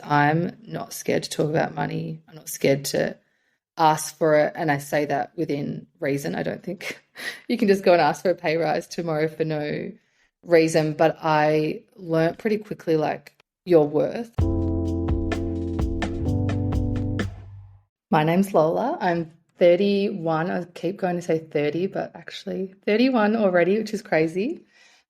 I'm not scared to talk about money. I'm not scared to ask for it. And I say that within reason. I don't think you can just go and ask for a pay rise tomorrow for no reason. But I learnt pretty quickly, like, your worth. My name's Lola. I'm 31. I keep going to say 30, but actually 31 already, which is crazy.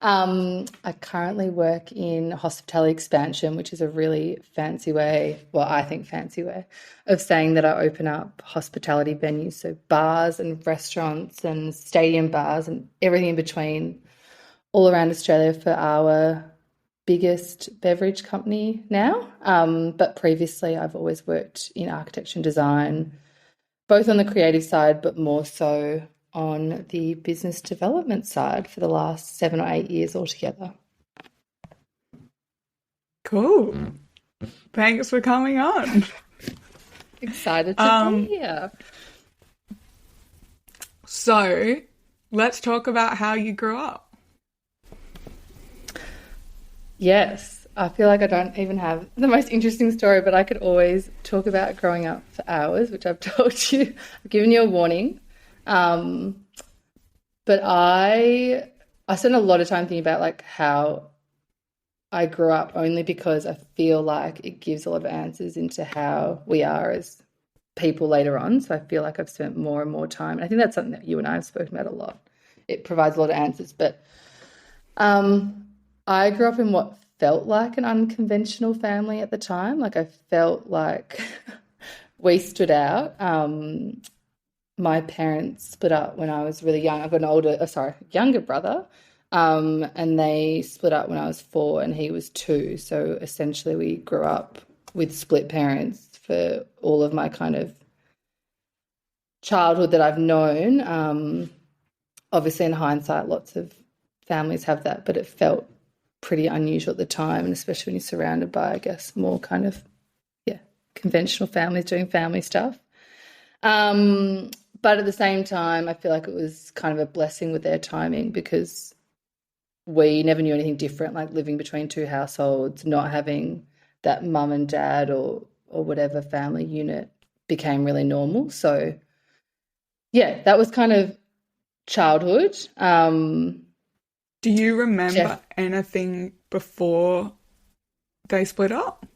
I currently work in hospitality expansion, which is a really fancy way, well, I think fancy way, of saying that I open up hospitality venues, so bars and restaurants and stadium bars and everything in between all around Australia for our biggest beverage company now. But previously I've always worked in architecture and design, both on the creative side, but more so on the business development side for the last 7 or 8 years altogether. Cool. Thanks for coming on. Excited to be here. So let's talk about how you grew up. Yes, I feel like I don't even have the most interesting story, but I could always talk about growing up for hours, which I've told you. I've given you a warning. But I spent a lot of time thinking about like how I grew up, only because I feel like it gives a lot of answers into how we are as people later on. So I feel like I've spent more and more time. And I think that's something that you and I have spoken about a lot. It provides a lot of answers. But I grew up in what felt like an unconventional family at the time. Like I felt like we stood out. My parents split up when I was really young. I've got an younger brother, and they split up when I was 4 and he was 2. So essentially we grew up with split parents for all of my kind of childhood that I've known. Obviously in hindsight, lots of families have that, but it felt pretty unusual at the time, and especially when you're surrounded by, I guess, more kind of, conventional families doing family stuff. But at the same time, I feel like it was kind of a blessing with their timing, because we never knew anything different, like living between 2 households, not having that mum and dad or whatever family unit became really normal. So, that was kind of childhood. Do you remember anything before they split up?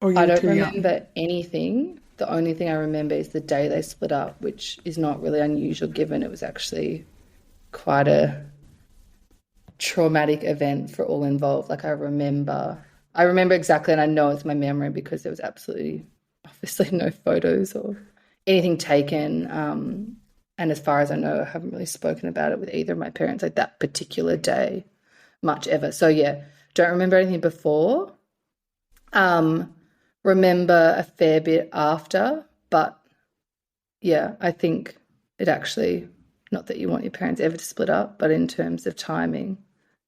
Or you I were don't too young? remember anything. The only thing I remember is the day they split up, which is not really unusual given it was actually quite a traumatic event for all involved. Like I remember exactly, and I know it's my memory because there was absolutely, obviously, no photos or anything taken. And as far as I know, I haven't really spoken about it with either of my parents, like that particular day, much ever. So don't remember anything before. Remember a fair bit after, but I think it actually, not that you want your parents ever to split up, but in terms of timing,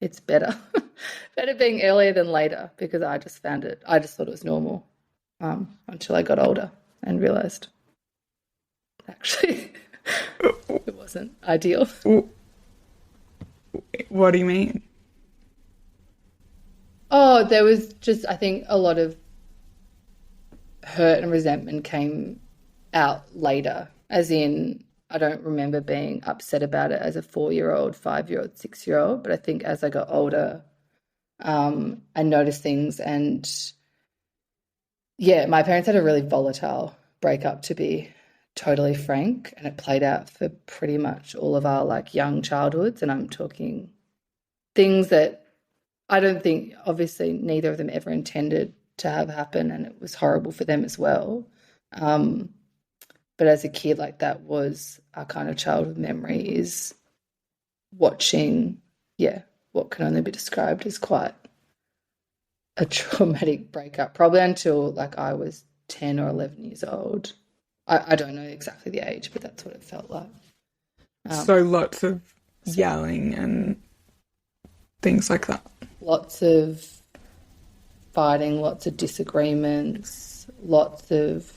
it's better. Better being earlier than later, because I just thought it was normal until I got older and realised actually it wasn't ideal. What do you mean? Oh, there was just, I think, a lot of hurt and resentment came out later, as in I don't remember being upset about it as a 4-year-old, 5-year-old, 6-year-old, but I think as I got older, I noticed things. And my parents had a really volatile breakup, to be totally frank, and it played out for pretty much all of our like young childhoods. And I'm talking things that I don't think, obviously, neither of them ever intended to have happen, and it was horrible for them as well. But as a kid, like, that was our kind of childhood memory, is watching, what can only be described as quite a traumatic breakup, probably until like I was 10 or 11 years old. I don't know exactly the age, but that's what it felt like. So lots of yelling and things like that. Lots of fighting, lots of disagreements, lots of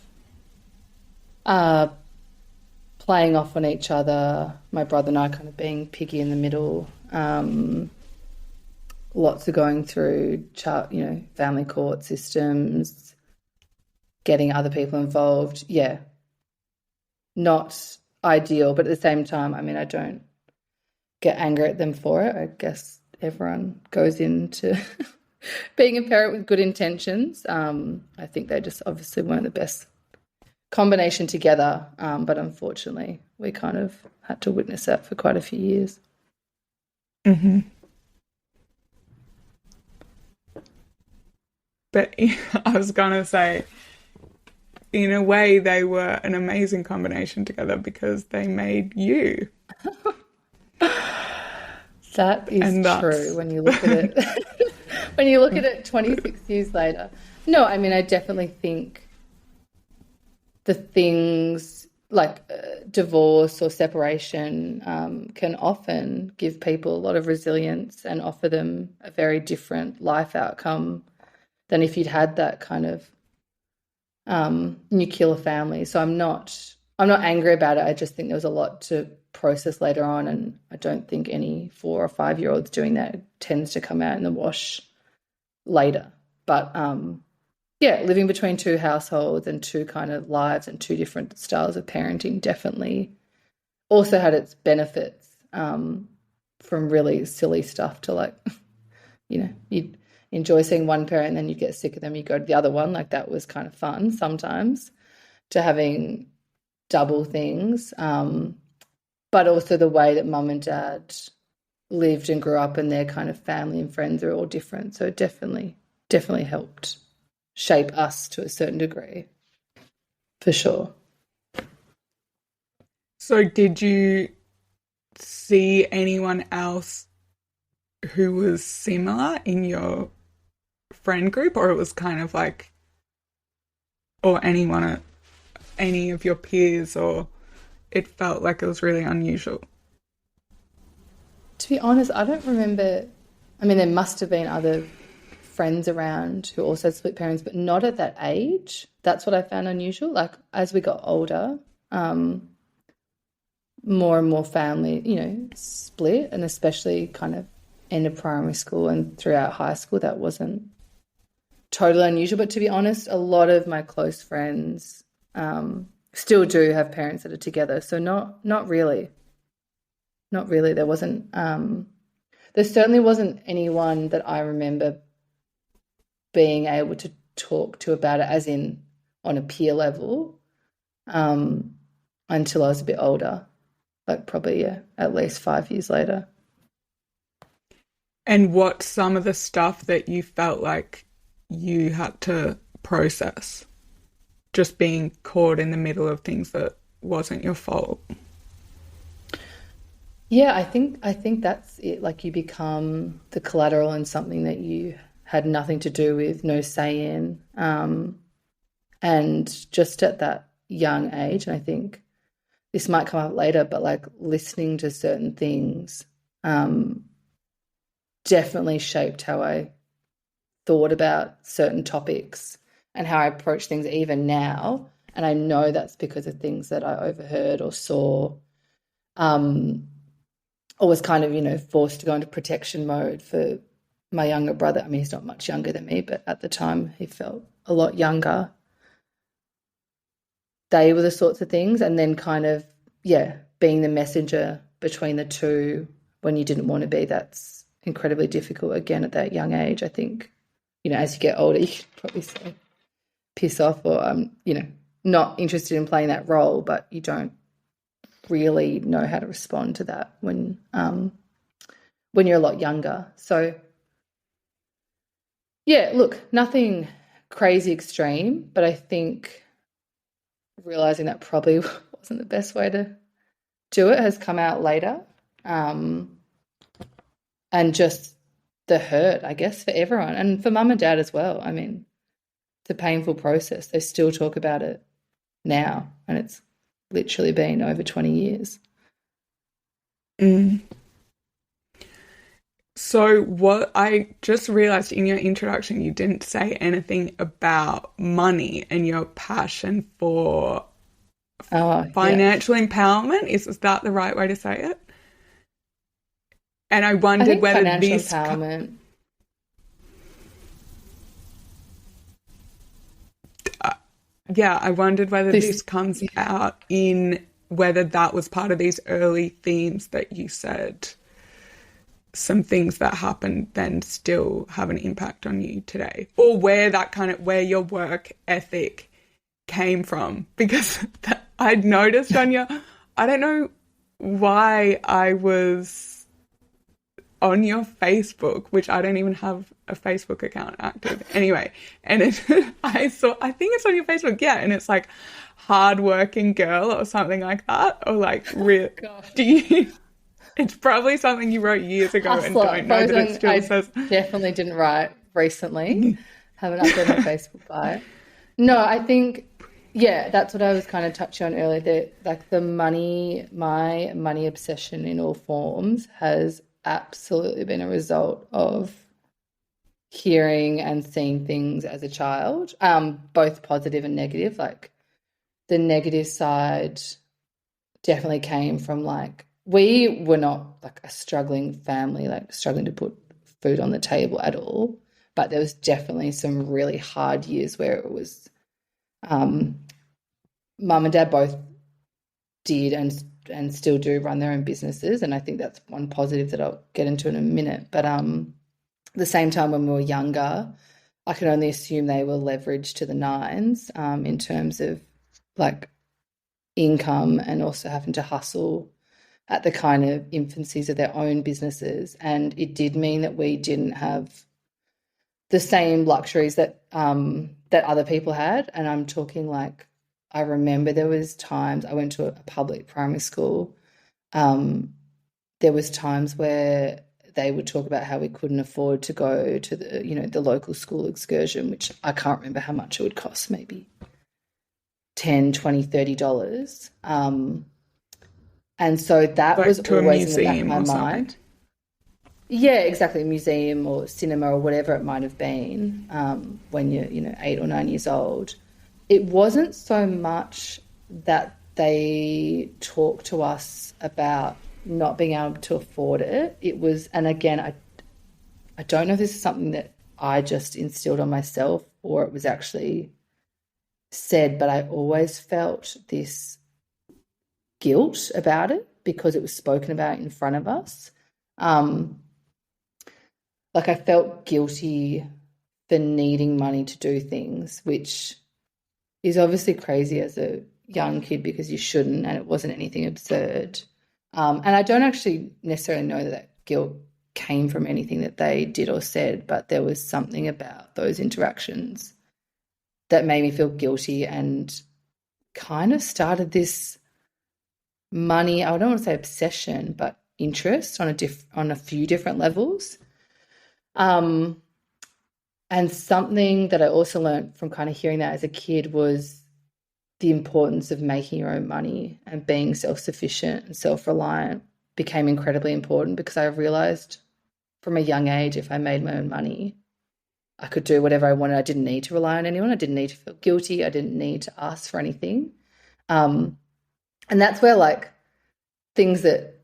playing off on each other, my brother and I kind of being piggy in the middle, lots of going through family court systems, getting other people involved, yeah, not ideal. But at the same time, I mean, I don't get angry at them for it. I guess everyone goes into being a parent with good intentions. I think they just obviously weren't the best combination together, but unfortunately we kind of had to witness that for quite a few years. Mm-hmm. But I was gonna say, in a way, they were an amazing combination together because they made you. That is And true that's when you look at it. When you look at it 26 years later. No, I mean, I definitely think the things like divorce or separation can often give people a lot of resilience and offer them a very different life outcome than if you'd had that kind of nuclear family. So I'm not angry about it. I just think there was a lot to process later on, and I don't think any 4 or 5 year olds doing that tends to come out in the wash later. But yeah, living between two households and two kind of lives and two different styles of parenting definitely also had its benefits, from really silly stuff to like, you'd enjoy seeing one parent and then you get sick of them, you go to the other one. Like that was kind of fun sometimes, to having double things. But also the way that mum and dad lived and grew up and their kind of family and friends are all different. So it definitely helped shape us to a certain degree, for sure. So did you see anyone else who was similar in your friend group, or it was kind of like, or any of your peers, or it felt like it was really unusual? To be honest, I don't remember. I mean, there must have been other friends around who also had split parents, but not at that age. That's what I found unusual. Like as we got older, more and more family, split, and especially kind of end of primary school and throughout high school, that wasn't totally unusual. But to be honest, a lot of my close friends still do have parents that are together. So not really. Not really. There wasn't, there certainly wasn't anyone that I remember being able to talk to about it, as in on a peer level, until I was a bit older, like probably, yeah, at least 5 years later. And what some of the stuff that you felt like you had to process, just being caught in the middle of things that wasn't your fault? Yeah, I think that's it. Like you become the collateral in something that you had nothing to do with, no say in. And just at that young age, and I think this might come up later, but like listening to certain things definitely shaped how I thought about certain topics and how I approach things even now. And I know that's because of things that I overheard or saw, or was kind of, forced to go into protection mode for my younger brother. I mean, he's not much younger than me, but at the time he felt a lot younger. They were the sorts of things. And then kind of, yeah, being the messenger between the two when you didn't want to be, that's incredibly difficult again at that young age. I think, as you get older, you can probably say piss off or, not interested in playing that role, but you don't really know how to respond to that when you're a lot younger. So, yeah, look, nothing crazy extreme, but I think realizing that probably wasn't the best way to do it has come out later. And just the hurt, I guess, for everyone and for mum and dad as well. I mean, it's a painful process. They still talk about it now, and it's literally been over 20 years. Mm. So what I just realized in your introduction, you didn't say anything about money and your passion for Oh, yeah. financial empowerment. Is that the right way to say it? And I I wondered think whether financial empowerment. Yeah, I wondered whether this This, comes out in whether that was part of these early themes that you said some things that happened then still have an impact on you today, or where that kind of where your work ethic came from. Because I'd noticed on your, I don't know why I was on your Facebook, which I don't even have a Facebook account active anyway. And I saw, I think it's on your Facebook, yeah, and it's like hardworking girl or something like that, or like real. gosh. Do you? It's probably something you wrote years ago and Hustler, don't know probably that it something still I says. definitely didn't write recently. Haven't updated my Facebook bio. No, I think, yeah, that's what I was kind of touching on earlier. That like the money, my money obsession in all forms has absolutely been a result of hearing and seeing things as a child, both positive and negative. Like the negative side definitely came from like we were not like a struggling family, like struggling to put food on the table at all. But there was definitely some really hard years where it was mum and dad both did and still do run their own businesses, and I think that's one positive that I'll get into in a minute. But at the same time, when we were younger, I can only assume they were leveraged to the nines in terms of like income and also having to hustle at the kind of infancies of their own businesses. And it did mean that we didn't have the same luxuries that that other people had. And I'm talking like I remember there was times I went to a public primary school. There was times where they would talk about how we couldn't afford to go to the the local school excursion, which I can't remember how much it would cost, maybe 10, 20, $30. And so that was Like to a always in the back of museum my or something. mind. Yeah, exactly. Museum or cinema or whatever it might have been when you're, 8 or 9 years old. It wasn't so much that they talked to us about not being able to afford it. It was, and again, I don't know if this is something that I just instilled on myself or it was actually said, but I always felt this guilt about it because it was spoken about in front of us. Like I felt guilty for needing money to do things, which is obviously crazy as a young kid because you shouldn't, and it wasn't anything absurd. And I don't actually necessarily know that guilt came from anything that they did or said, but there was something about those interactions that made me feel guilty and kind of started this money, I don't want to say obsession, but interest on a few different levels. Um, and something that I also learned from kind of hearing that as a kid was the importance of making your own money and being self-sufficient and self-reliant became incredibly important because I realized from a young age, if I made my own money, I could do whatever I wanted. I didn't need to rely on anyone. I didn't need to feel guilty. I didn't need to ask for anything. And that's where like things that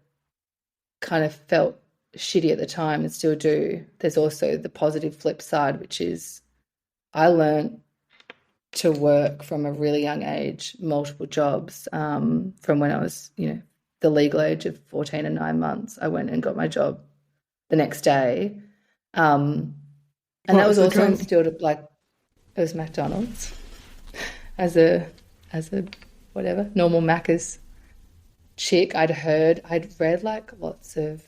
kind of felt shitty at the time and still do, there's also the positive flip side, which is I learned to work from a really young age, multiple jobs. From when I was, the legal age of 14 and 9 months, I went and got my job the next day. And What that was was the also job? instilled like it was McDonald's as a whatever, normal Macca's chick. I'd read like lots of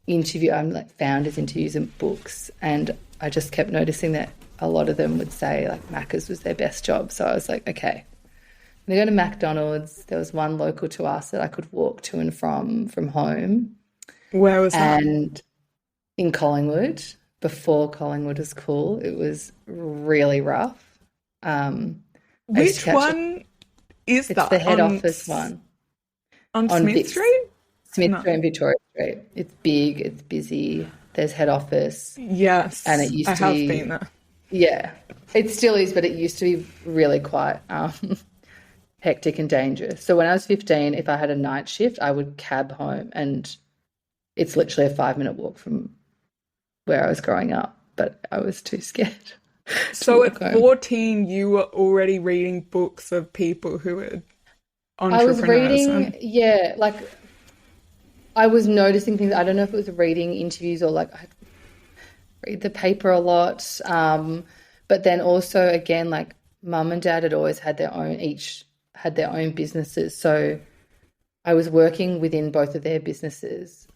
like founders interviews and books, and I just kept noticing that a lot of them would say like Macca's was their best job. So I was like, okay, I'm gonna go to McDonald's. There was one local to us that I could walk to and from home, Where was that? and in Collingwood, before Collingwood was cool, it was really rough. I used to Which catch one is it's the that head office one on on Smith Vic, Street? Smith No. Street and Victoria Street. It's big, it's busy. There's head office, and it Yes, I used to have been be, there. yeah, it still is, but it used to be really quite hectic and dangerous. So when I was 15, if I had a night shift, I would cab home, and it's literally a 5-minute walk from where I was growing up, but I was too scared. to So walk at home. 14, you were already reading books of people who were I was entrepreneurs reading, and yeah, like I was noticing things. I don't know if it was reading interviews or like I read the paper a lot. But then also again, like mum and dad had always had their own, each had their own businesses. So I was working within both of their businesses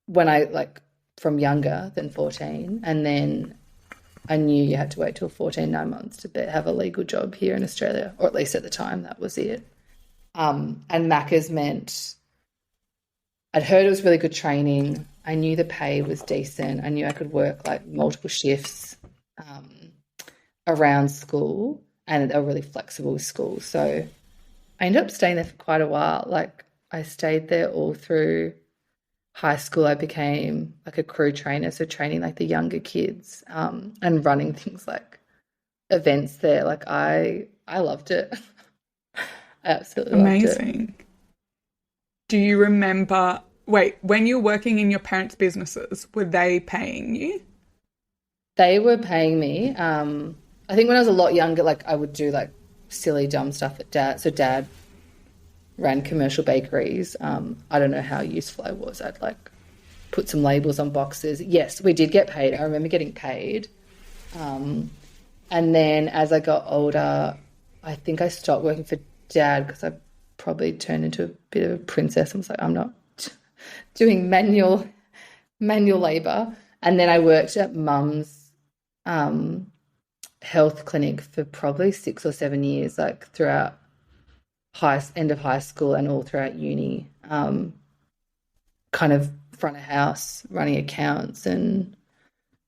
when I like from younger than 14. And then I knew you had to wait till 14, 9 months to have a legal job here in Australia, or at least at the time, that was it. And Macca's meant I'd heard it was really good training. I knew the pay was decent. I knew I could work like multiple shifts um, around school, and they were really flexible with school. So I ended up staying there for quite a while. Like I stayed there all through high school. I became like a crew trainer, so training like the younger kids and running things like events there. Like I loved it. I absolutely loved it. amazing. Do you remember, wait, when you were working in your parents' businesses, were they paying you? They were paying me. I think when I was a lot younger, like I would do like silly, dumb stuff at dad. So dad ran commercial bakeries. I don't know how useful I was. I'd like put some labels on boxes. Yes, we did get paid. I remember getting paid. And then as I got older, I think I stopped working for dad because I probably turned into a bit of a princess. I was like, I'm not doing manual labor. And then I worked at mum's health clinic for probably 6 or 7 years, like throughout end of high school and all throughout uni. Kind of front of house, running accounts and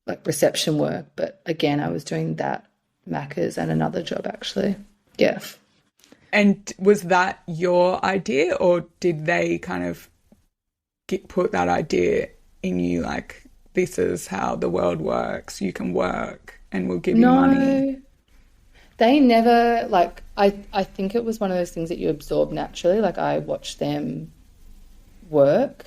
like reception work. But again, I was doing that, Macca's, and another job actually. Yeah. And was that your idea, or did they kind of put that idea in you, like, this is how the world works, you can work and we'll give you money? No, they never like I think it was one of those things that you absorb naturally. Like I watched them work.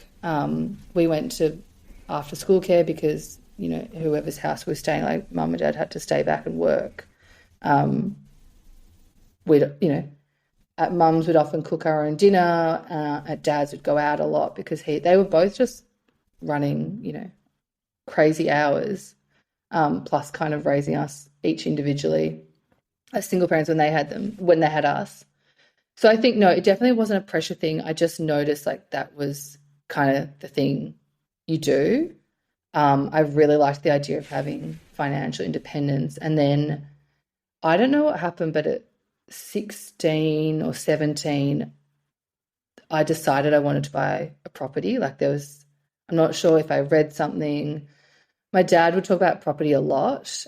We went to after school care because, whoever's house we were staying, like mum and dad had to stay back and work. We'd, at mum's we'd often cook our own dinner. At dad's we'd go out a lot because they were both just running, crazy hours, plus kind of raising us each individually as single parents when they had us. So I think, no, it definitely wasn't a pressure thing. I just noticed like that was kind of the thing you do. I really liked the idea of having financial independence. And then I don't know what happened, but at 16 or 17, I decided I wanted to buy a property. Like I'm not sure if I read something. My dad would talk about property a lot.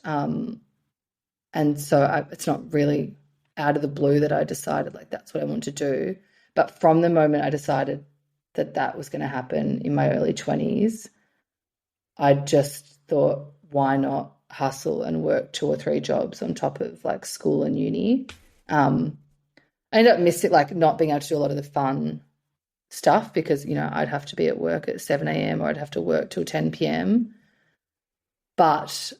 And so it's not really out of the blue that I decided like that's what I want to do. But from the moment I decided that that was going to happen in my early 20s, I just thought, why not hustle and work 2 or 3 jobs on top of like school and uni? I ended up missing like not being able to do a lot of the fun stuff because, I'd have to be at work at 7 a.m. or I'd have to work till 10 p.m. But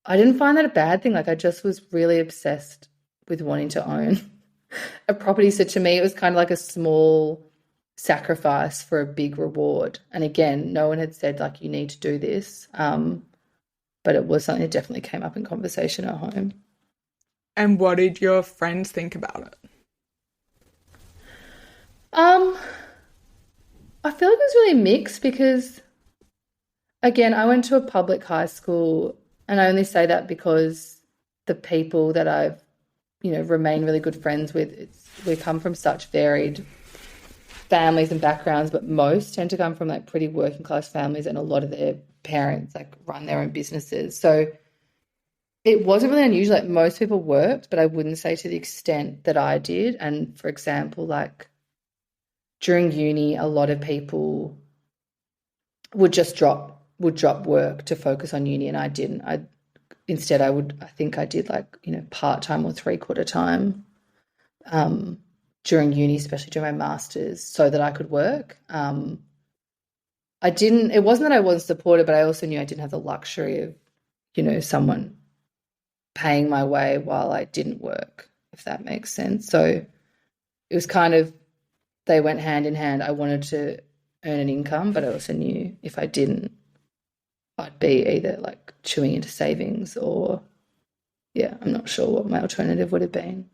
I didn't find that a bad thing. Like I just was really obsessed with wanting to own a property. So to me, it was kind of like a small sacrifice for a big reward. And again, no one had said like, you need to do this. But it was something that definitely came up in conversation at home. And what did your friends think about it? Um, I feel like it was really mixed because again, I went to a public high school, and I only say that because the people that I've, remain really good friends with, we come from such varied families and backgrounds, but most tend to come from like pretty working class families, and a lot of their parents like run their own businesses. So it wasn't really unusual. Like most people worked, but I wouldn't say to the extent that I did. And for example, like during uni, a lot of people would drop work to focus on uni, and I didn't. I think I did like, part-time or three-quarter time during uni, especially during my master's, so that I could work. It wasn't that I wasn't supported, but I also knew I didn't have the luxury of, someone paying my way while I didn't work, if that makes sense. So it was kind of, they went hand in hand. I wanted to earn an income, but I also knew if I didn't, I'd be either like chewing into savings or, yeah, I'm not sure what my alternative would have been.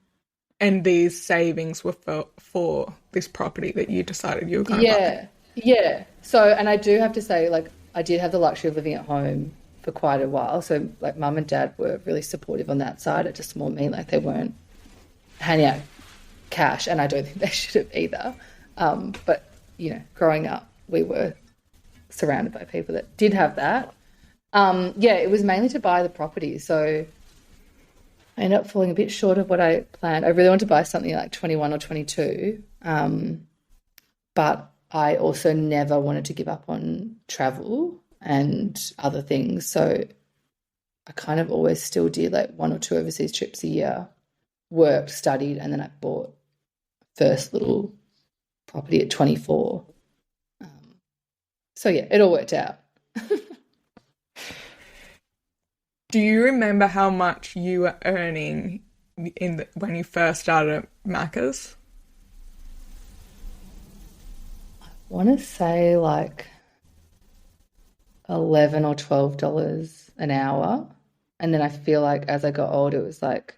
And these savings were for this property that you decided you were going to buy. Yeah, yeah. So, and I do have to say, like, I did have the luxury of living at home for quite a while. So, like, mum and dad were really supportive on that side. It just more meant like they weren't handing out cash, and I don't think they should have either. But, you know, growing up, we were surrounded by people that did have that. Yeah, it was mainly to buy the property. So I ended up falling a bit short of what I planned. I really wanted to buy something like 21 or 22. But I also never wanted to give up on travel and other things. So I kind of always still did like 1 or 2 overseas trips a year, worked, studied, and then I bought first little property at 24. So yeah, it all worked out. Do you remember how much you were earning when you first started at Macca's? I want to say like 11 or $12 an hour. And then I feel like as I got older, it was like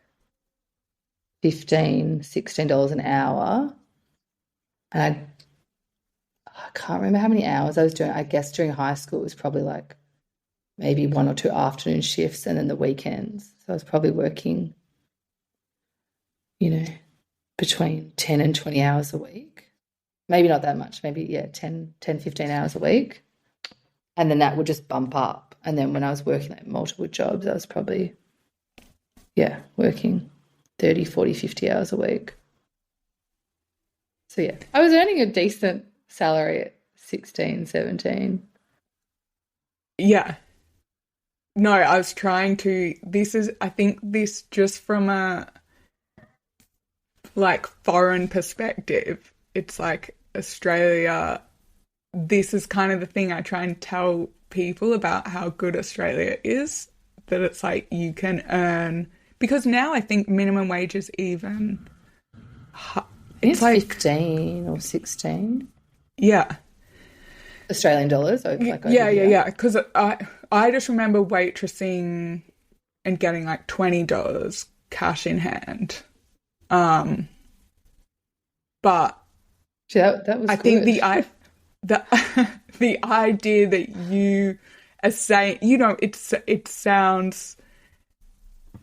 15, $16 an hour. And I can't remember how many hours I was doing. I guess during high school, it was probably like maybe 1 or 2 afternoon shifts and then the weekends. So I was probably working, you know, between 10 and 20 hours a week. Maybe not that much, maybe, yeah, 10, 15 hours a week. And then that would just bump up. And then when I was working like multiple jobs, I was probably, yeah, working 30, 40, 50 hours a week. So, yeah, I was earning a decent salary at 16, 17. Yeah. No, I was trying to, I think this just from a like foreign perspective, it's like Australia, this is kind of the thing I try and tell people about how good Australia is, that it's like you can earn, because now I think minimum wage is even, It's like 15 or 16. Yeah. Australian dollars? Yeah. Because I just remember waitressing and getting like $20 cash in hand. But that was I good. think the idea that you are saying, you know, it sounds,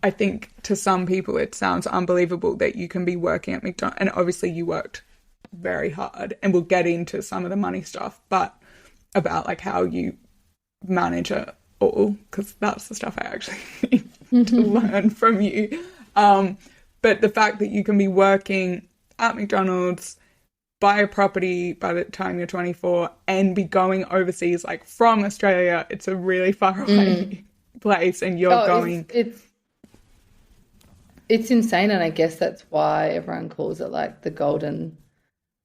I think to some people it sounds unbelievable that you can be working at McDonald's, and obviously you worked very hard, and we'll get into some of the money stuff, but about like how you manage it all, because that's the stuff I actually need to learn from you. But the fact that you can be working at McDonald's, buy a property by the time you're 24, and be going overseas, like from Australia, it's a really far away place, and you're going. It's insane, and I guess that's why everyone calls it like the golden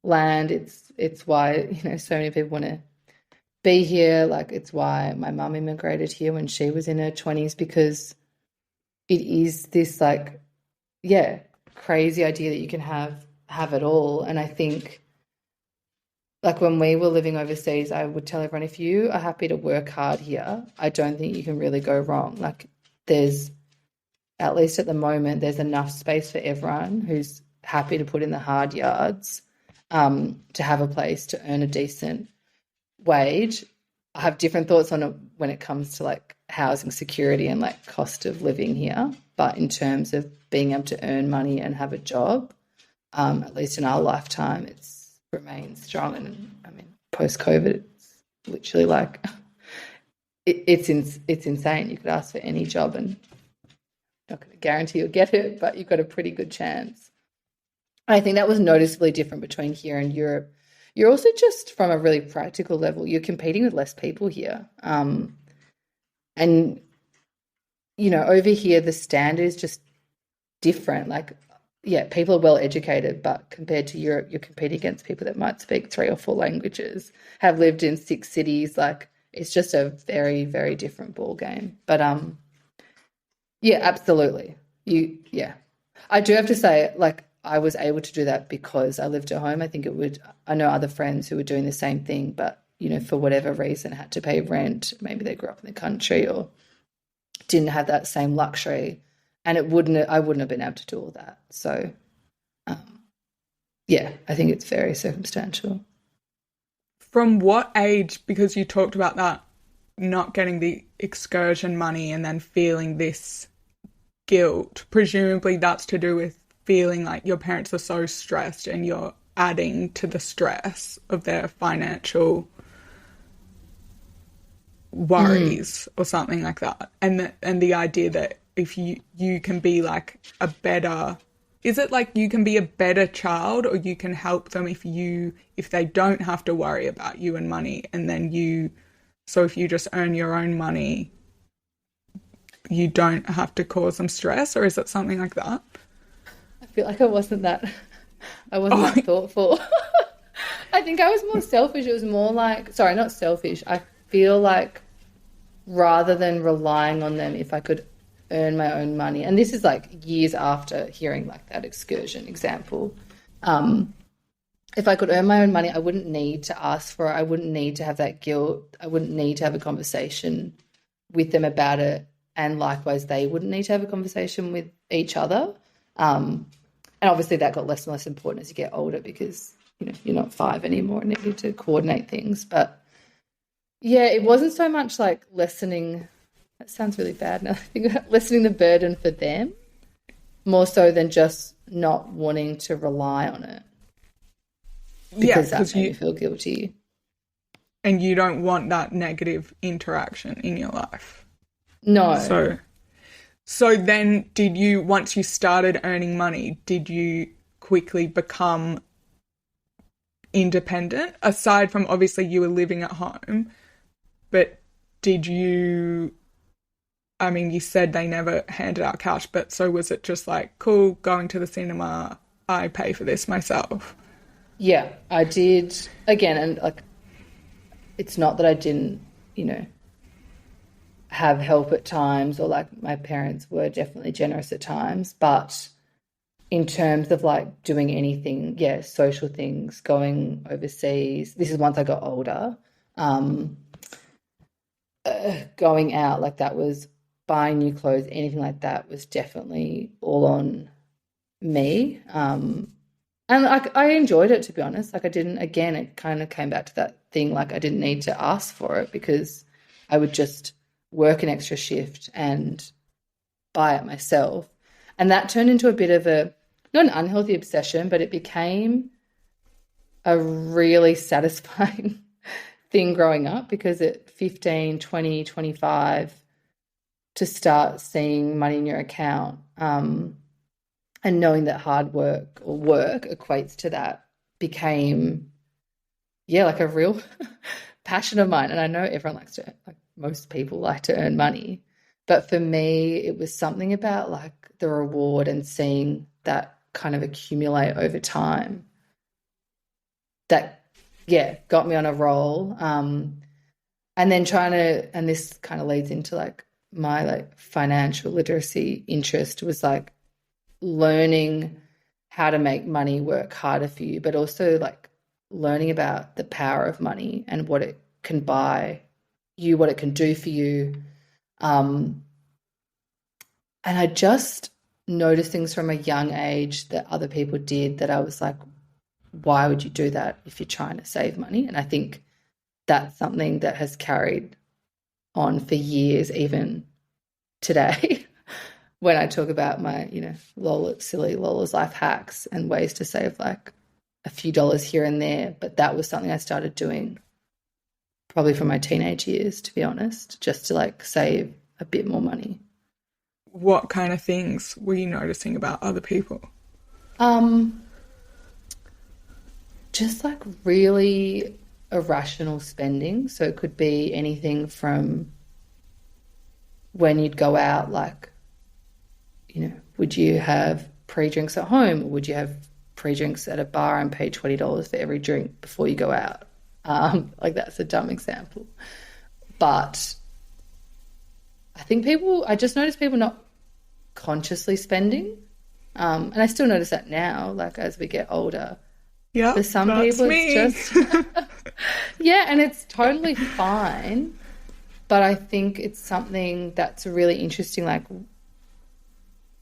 land. It's why, you know, so many people want to be here. Like, it's why my mum immigrated here when she was in her 20s, because it is this like, yeah, crazy idea that you can have it all. And I think like when we were living overseas, I would tell everyone, if you are happy to work hard here, I don't think you can really go wrong. Like, there's, at least at the moment, there's enough space for everyone who's happy to put in the hard yards to have a place to earn a decent wage. I have different thoughts on it when it comes to like housing security and like cost of living here. But in terms of being able to earn money and have a job, at least in our lifetime, it's remained strong. And I mean, post-COVID, it's literally like it's insane. You could ask for any job and not going to guarantee you'll get it, but you've got a pretty good chance. I think that was noticeably different between here and Europe. You're also just from a really practical level, you're competing with less people here. And, you know, over here, the standard is just different. Like, yeah, people are well educated, but compared to Europe, you're competing against people that might speak 3 or 4 languages, have lived in 6 cities. Like, it's just a very, very different ball game. But Yeah, absolutely. Yeah. I do have to say, like, I was able to do that because I lived at home. I think I know other friends who were doing the same thing, but, for whatever reason had to pay rent. Maybe they grew up in the country or didn't have that same luxury. And I wouldn't have been able to do all that. So, um, yeah, I think it's very circumstantial. From what age, because you talked about that, not getting the excursion money and then feeling this guilt, presumably that's to do with feeling like your parents are so stressed and you're adding to the stress of their financial Mm. worries or something like that. And the idea that if you can be like a better, is it like you can be a better child, or you can help them if they don't have to worry about you and money, and then so if you just earn your own money, you don't have to cause them stress, or is it something like that? I feel like I wasn't Oh, that thoughtful. I think I was more selfish. It was more like, sorry, not selfish. I feel like rather than relying on them, if I could earn my own money, and this is like years after hearing like that excursion example, um, if I could earn my own money, I wouldn't need to ask for it. I wouldn't need to have that guilt. I wouldn't need to have a conversation with them about it. And likewise, they wouldn't need to have a conversation with each other. Um, and obviously that got less and less important as you get older because, you're not five anymore and needing to coordinate things. But yeah, it wasn't so much like lessening, that sounds really bad now. I think about lessening the burden for them more so than just not wanting to rely on it yeah, because that because made me feel guilty. you don't want that negative interaction in your life. No. So so then once you started earning money, did you quickly become independent? Aside from obviously you were living at home, but did you, I mean, you said they never handed out cash, but so was it just like, cool, going to the cinema, I pay for this myself? Yeah, I did again, and like it's not that I didn't, you know, have help at times or like my parents were definitely generous at times, but in terms of like doing anything, yeah, social things, going overseas, this is once I got older, um, going out, like that was buying new clothes, anything like that was definitely all on me. And like I enjoyed it to be honest. Like I didn't again, it kind of came back to that thing like I didn't need to ask for it because I would just work an extra shift and buy it myself. And that turned into a bit of a not an unhealthy obsession, but it became a really satisfying thing growing up because at 15, 20, 25, to start seeing money in your account, and knowing that hard work or work equates to that became, yeah, like a real passion of mine. And I know everyone likes to, like most people like to earn money. But for me, it was something about like the reward and seeing that kind of accumulate over time that, yeah, got me on a roll. And then and this kind of leads into like my like financial literacy interest was like learning how to make money work harder for you, but also like learning about the power of money and what it can buy you, what it can do for you. Um, and I just noticed things from a young age that other people did that I was like, why would you do that if you're trying to save money? And I think that's something that has carried on for years, even today. When I talk about my, silly Lola's life hacks and ways to save like a few dollars here and there. But that was something I started doing probably from my teenage years, to be honest, just to like save a bit more money. What kind of things were you noticing about other people? Um, just like really irrational spending. So it could be anything from when you'd go out, like, would you have pre-drinks at home or would you have pre-drinks at a bar and pay $20 for every drink before you go out? Like that's a dumb example. But I just noticed people not consciously spending. And I still notice that now, like as we get older. Yeah, For some that's people, me. it's just, yeah, and it's totally fine. But I think it's something that's really interesting, like,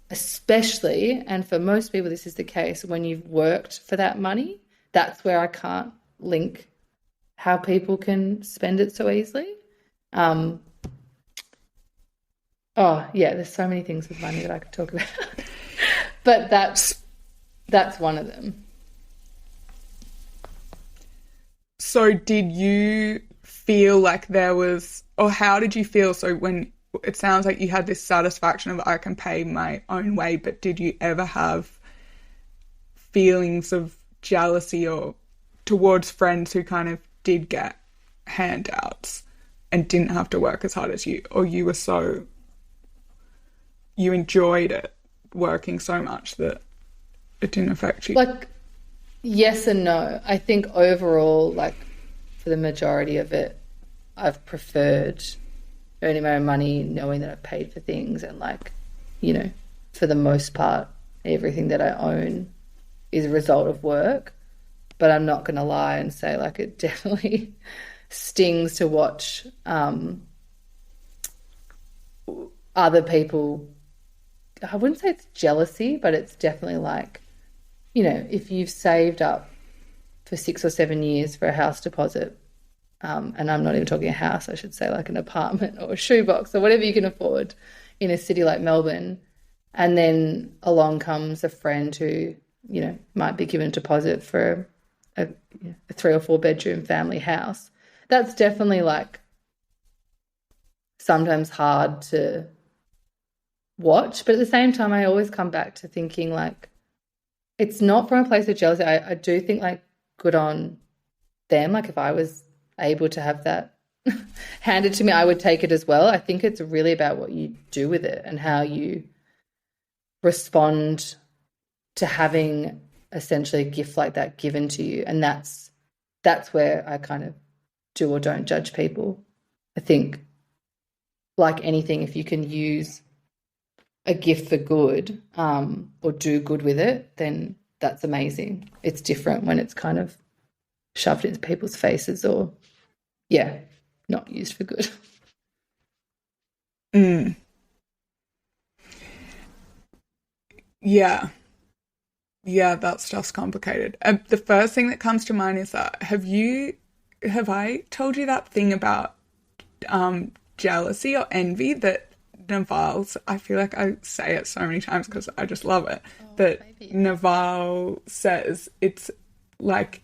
especially, and for most people, this is the case when you've worked for that money. That's where I can't link how people can spend it so easily. Oh, yeah, there's so many things with money that I could talk about. But that's one of them. So did you feel like there was, or how did you feel? So when it sounds like you had this satisfaction of I can pay my own way, but did you ever have feelings of jealousy or towards friends who kind of did get handouts and didn't have to work as hard as you, or you enjoyed it working so much that it didn't affect you? Like, yes and no. I think overall, like, for the majority of it, I've preferred earning my own money, knowing that I've paid for things, and, like, you know, for the most part, everything that I own is a result of work. But I'm not going to lie and say, like, it definitely stings to watch other people. I wouldn't say it's jealousy, but it's definitely like, you know, if you've saved up for 6 or 7 years for a house deposit, and I'm not even talking a house, I should say, like an apartment or a shoebox or whatever you can afford in a city like Melbourne, and then along comes a friend who, you know, might be given a deposit for a 3 or 4 bedroom family house. That's definitely, like, sometimes hard to watch, but at the same time I always come back to thinking, like, it's not from a place of jealousy. I do think, like, good on them. Like, if I was able to have that handed to me, I would take it as well. I think it's really about what you do with it and how you respond to having essentially a gift like that given to you. And that's where I kind of do or don't judge people. I think, like anything, if you can use a gift for good, or do good with it, then that's amazing. It's different when it's kind of shoved into people's faces or, yeah, not used for good. Mm. Yeah. Yeah, that stuff's complicated. The first thing that comes to mind is that have I told you that thing about jealousy or envy that Naval's, I feel like I say it so many times because I just love it, that maybe. Naval says it's like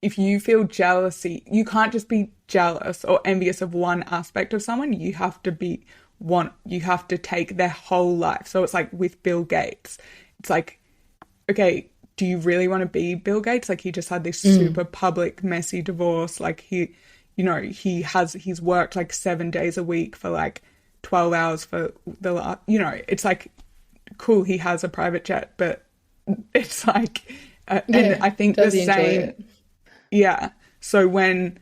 if you feel jealousy, you can't just be jealous or envious of one aspect of someone. You have to take their whole life. So it's like with Bill Gates. It's like, okay, do you really want to be Bill Gates? Like, he just had this super public, messy divorce. Like, he's worked like 7 days a week for like 12 hours for the last, it's like, cool, he has a private jet, but it's like, and I think the same. Yeah. So when,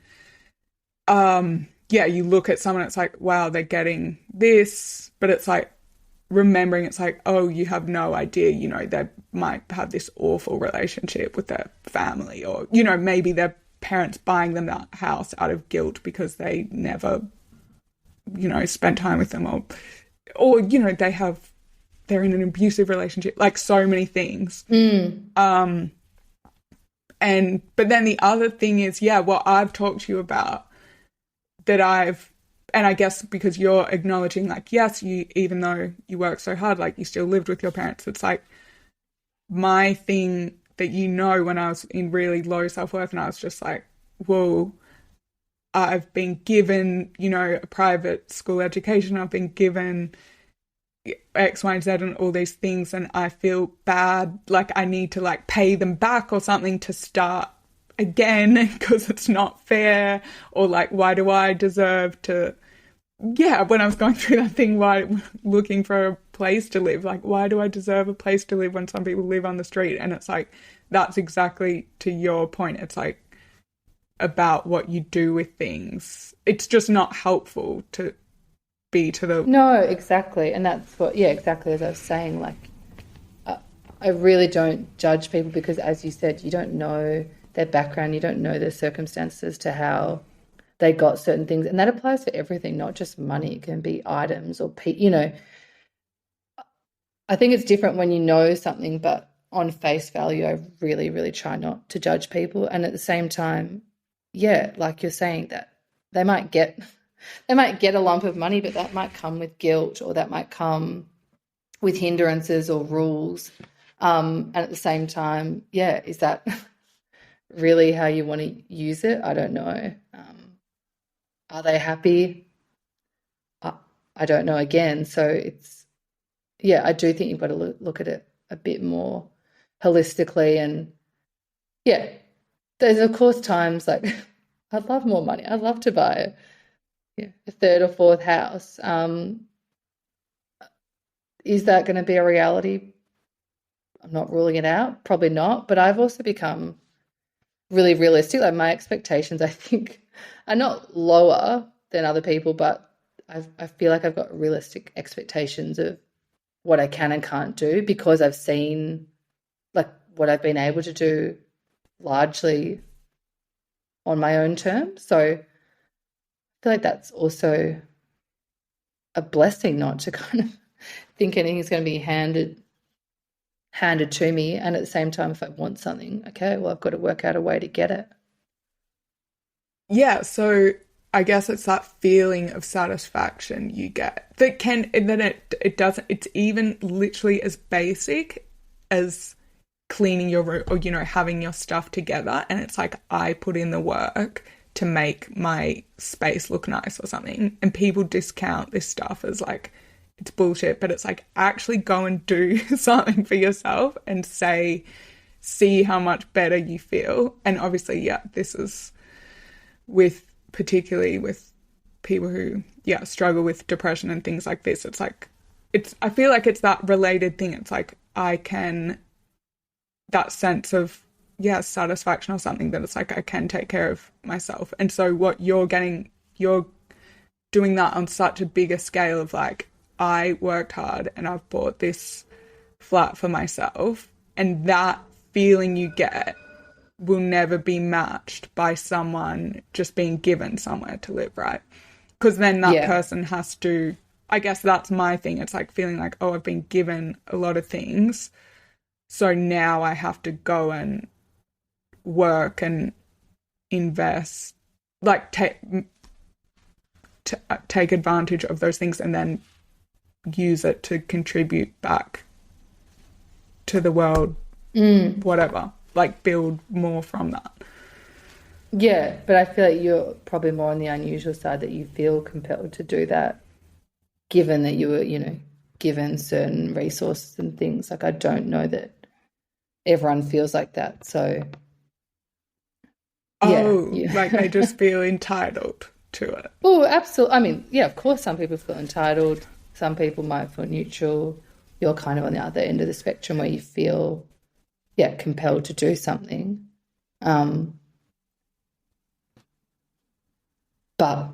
you look at someone, it's like, wow, they're getting this, but it's like remembering, it's like, oh, you have no idea, they might have this awful relationship with their family, or, maybe their parents buying them that house out of guilt because they never, spent time with them, or, they're in an abusive relationship, like so many things. But then the other thing is, what I've talked to you about and I guess because you're acknowledging, like, yes, even though you work so hard, like, you still lived with your parents. It's like my thing that, when I was in really low self-worth and I was just like, whoa, I've been given, a private school education. I've been given X, Y, and Z and all these things, and I feel bad, like I need to like pay them back or something to start again because it's not fair, or like, why do I deserve to, when I was going through that thing, looking for a place to live, like, why do I deserve a place to live when some people live on the street? And it's like, that's exactly to your point. It's like about what you do with things. It's just not helpful to be to the. No, exactly. And that's what, yeah, exactly as I was saying. Like, I, I really don't judge people because, as you said, you don't know their background, you don't know their circumstances to how they got certain things. And that applies for everything, not just money. It can be items or, I think it's different when you know something, but on face value, I really, really try not to judge people. And at the same time, yeah, like you're saying that they might get they might get a lump of money, but that might come with guilt or that might come with hindrances or rules. And at the same time, yeah, is that really how you want to use it? I don't know. Are they happy? I, I don't know again. So yeah, I do think you've got to look at it a bit more holistically. And yeah, there's of course times like I'd love more money. I'd love to buy a third or fourth house. Is that going to be a reality? I'm not ruling it out. Probably not. But I've also become really realistic. Like my expectations, I think, are not lower than other people, but I feel like I've got realistic expectations of what I can and can't do because I've seen like what I've been able to do largely on my own terms. So I feel like that's also a blessing not to kind of think anything's going to be handed to me. And at the same time, if I want something, okay, well, I've got to work out a way to get it. Yeah, so I guess it's that feeling of satisfaction you get that it doesn't, it's even literally as basic as cleaning your room or, having your stuff together. And it's like, I put in the work to make my space look nice or something. And people discount this stuff as like, it's bullshit, but it's like, actually go and do something for yourself and see how much better you feel. And obviously, yeah, this is particularly with people who, struggle with depression and things like this. It's like, I feel like it's that related thing. It's like, that sense of, satisfaction or something that it's like, I can take care of myself. And so what you're doing that on such a bigger scale of like, I worked hard and I've bought this flat for myself, and that feeling you get will never be matched by someone just being given somewhere to live, right? Because then that person has to, I guess that's my thing. It's like feeling like, oh, I've been given a lot of things, so now I have to go and work and invest, like take advantage of those things and then use it to contribute back to the world, whatever, like build more from that. Yeah, but I feel like you're probably more on the unusual side that you feel compelled to do that given that you were, given certain resources and things. Like I don't know that everyone feels like that. So like they just feel entitled to it. Oh, absolutely. I mean, yeah, of course some people feel entitled. Some people might feel neutral. You're kind of on the other end of the spectrum where you feel, compelled to do something. But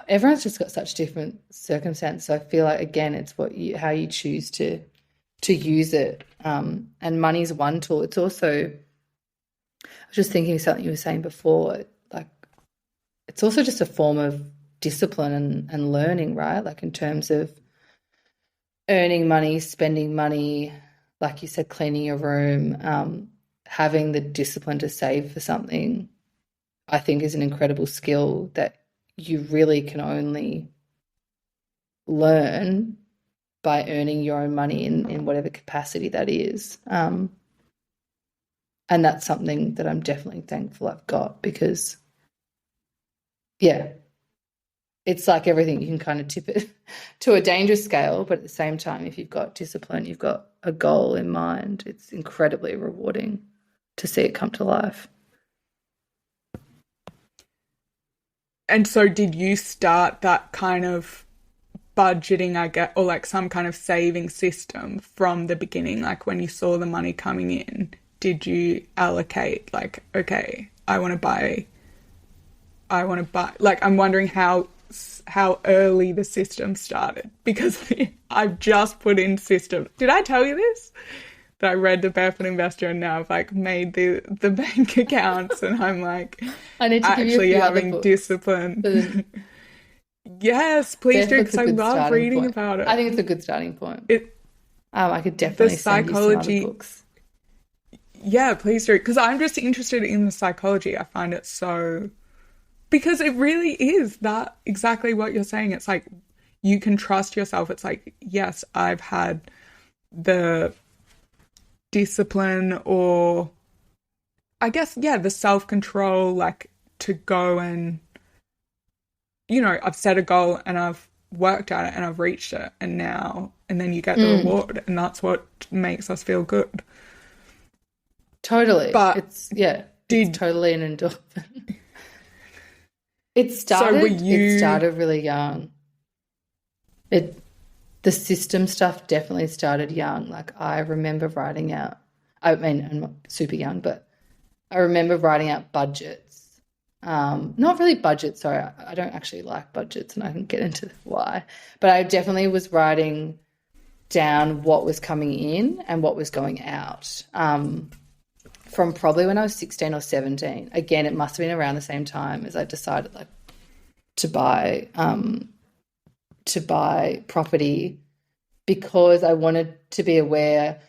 everyone's just got such different circumstances. So I feel like, again, it's how you choose to use it. And money's one tool. It's also, I was just thinking of something you were saying before, like it's also just a form of discipline and learning, right? Like in terms of earning money, spending money, like you said, cleaning your room, having the discipline to save for something, I think is an incredible skill that you really can only learn by earning your own money in whatever capacity that is. And that's something that I'm definitely thankful I've got because, it's like everything. You can kind of tip it to a dangerous scale, but at the same time, if you've got discipline, you've got a goal in mind, it's incredibly rewarding to see it come to life. And so did you start that kind of budgeting, I guess, or like some kind of saving system from the beginning? Like when you saw the money coming in, did you allocate like, okay, I want to buy, like I'm wondering how how early the system started because I've just put in system. Did I tell you this? That I read The Barefoot Investor and now I've like made the bank accounts and I'm like I need to give you a actually few other having books. discipline. Yes, please do Barefoot's because a I good love starting reading point. about I it. think it's a good starting point. It I could the definitely send you some other psychology. books. Yeah, please do because I'm just interested in the psychology. I find it so because it really is that exactly what you're saying. It's like you can trust yourself. It's like, yes, I've had the discipline or I guess, yeah, the self-control, like to go and, I've set a goal and I've worked at it and I've reached it and then you get the Mm, reward and that's what makes us feel good. totally. But It's did, totally an endorphin. so were It you, started really young. It The system stuff definitely started young. Like I remember writing out, I mean, I'm not super young, but I remember writing out budgets. Not really budgets, sorry. I don't actually like budgets and I can get into why. But I definitely was writing down what was coming in and what was going out. From probably when I was 16 or 17. Again, it must have been around the same time as I decided like to buy property because I wanted to be aware.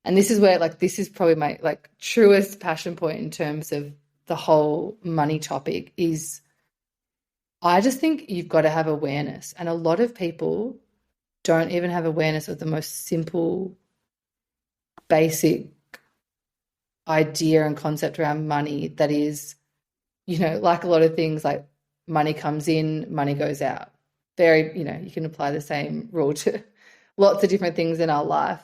And this is where like this is probably my like truest passion point in terms of the whole money topic is I just think you've got to have awareness. And a lot of people don't even have awareness of the most simple, basic idea and concept around money that is, like a lot of things like money comes in, money goes out. Very, you can apply the same rule to lots of different things in our life.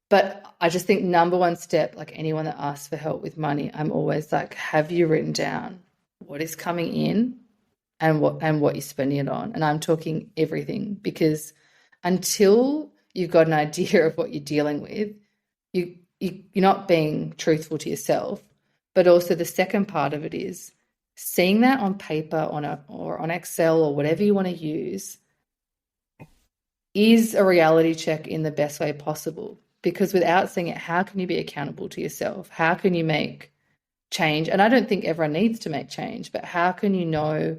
But I just think number one step, like anyone that asks for help with money, I'm always like, have you written down what is coming in and what you're spending it on? And I'm talking everything because until you've got an idea of what you're dealing with, you're not being truthful to yourself. But also the second part of it is seeing that on paper or on Excel or whatever you want to use is a reality check in the best way possible. Because without seeing it, how can you be accountable to yourself? How can you make change? And I don't think everyone needs to make change, but how can you know,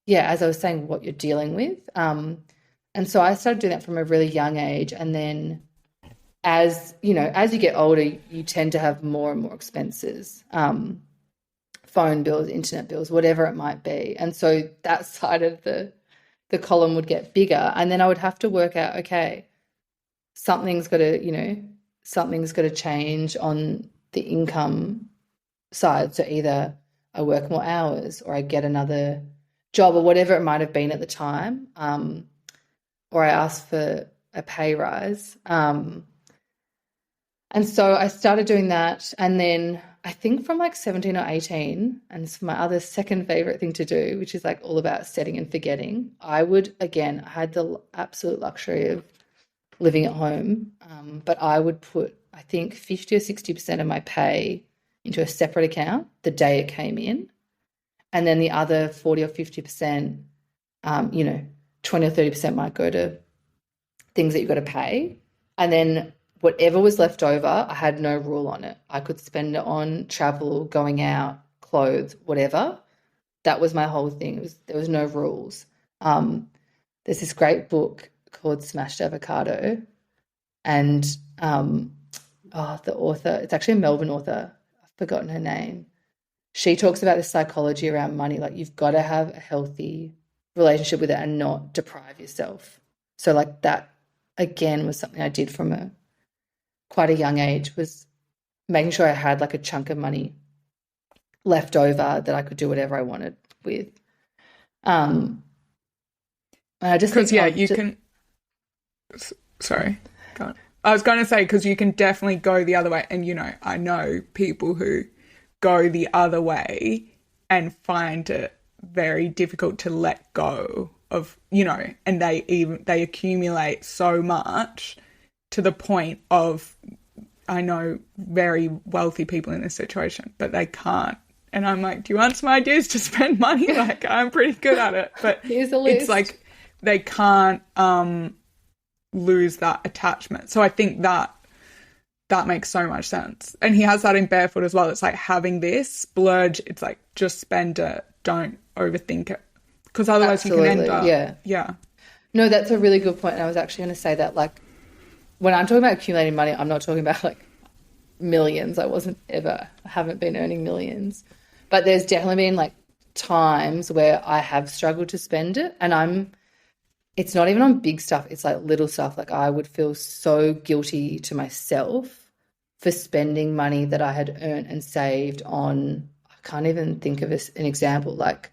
as I was saying, what you're dealing with? And so I started doing that from a really young age. And then as you get older, you tend to have more and more expenses, phone bills, internet bills, whatever it might be. And so that side of the column would get bigger. And then I would have to work out, okay, something's got to change on the income side. So either I work more hours or I get another job or whatever it might have been at the time, or I ask for a pay rise. And so I started doing that. And then I think from like 17 or 18, and it's my other second favorite thing to do, which is like all about setting and forgetting, I had the absolute luxury of living at home, but I would put, I think, 50 or 60% of my pay into a separate account the day it came in. And then the other 40 or 50%, 20 or 30% might go to things that you've got to pay. And then whatever was left over, I had no rule on it. I could spend it on travel, going out, clothes, whatever. That was my whole thing. There was no rules. There's this great book called Smashed Avocado, and the author, it's actually a Melbourne author, I've forgotten her name. She talks about the psychology around money, like you've got to have a healthy relationship with it and not deprive yourself. So like that, again, was something I did from quite a young age, was making sure I had like a chunk of money left over that I could do whatever I wanted with. And I just think, because you can. Sorry, go on. I was going to say because you can definitely go the other way, and I know people who go the other way and find it very difficult to let go of, and they accumulate so much to the point of, I know very wealthy people in this situation, but they can't And I'm like, do you want some ideas to spend money? Like, I'm pretty good at it. But Here's a it's list. like they can't lose that attachment. So I think that makes so much sense. And he has that in Barefoot as well. It's like having this splurge. It's like just spend it. Don't overthink it. Because otherwise you can end Absolutely, up. yeah. Yeah. No, that's a really good point. And I was actually going to say that, like, when I'm talking about accumulating money, I'm not talking about like millions. I haven't been earning millions. But there's definitely been like times where I have struggled to spend it. And it's not even on big stuff. It's like little stuff. Like I would feel so guilty to myself for spending money that I had earned and saved on. I can't even think of an example. Like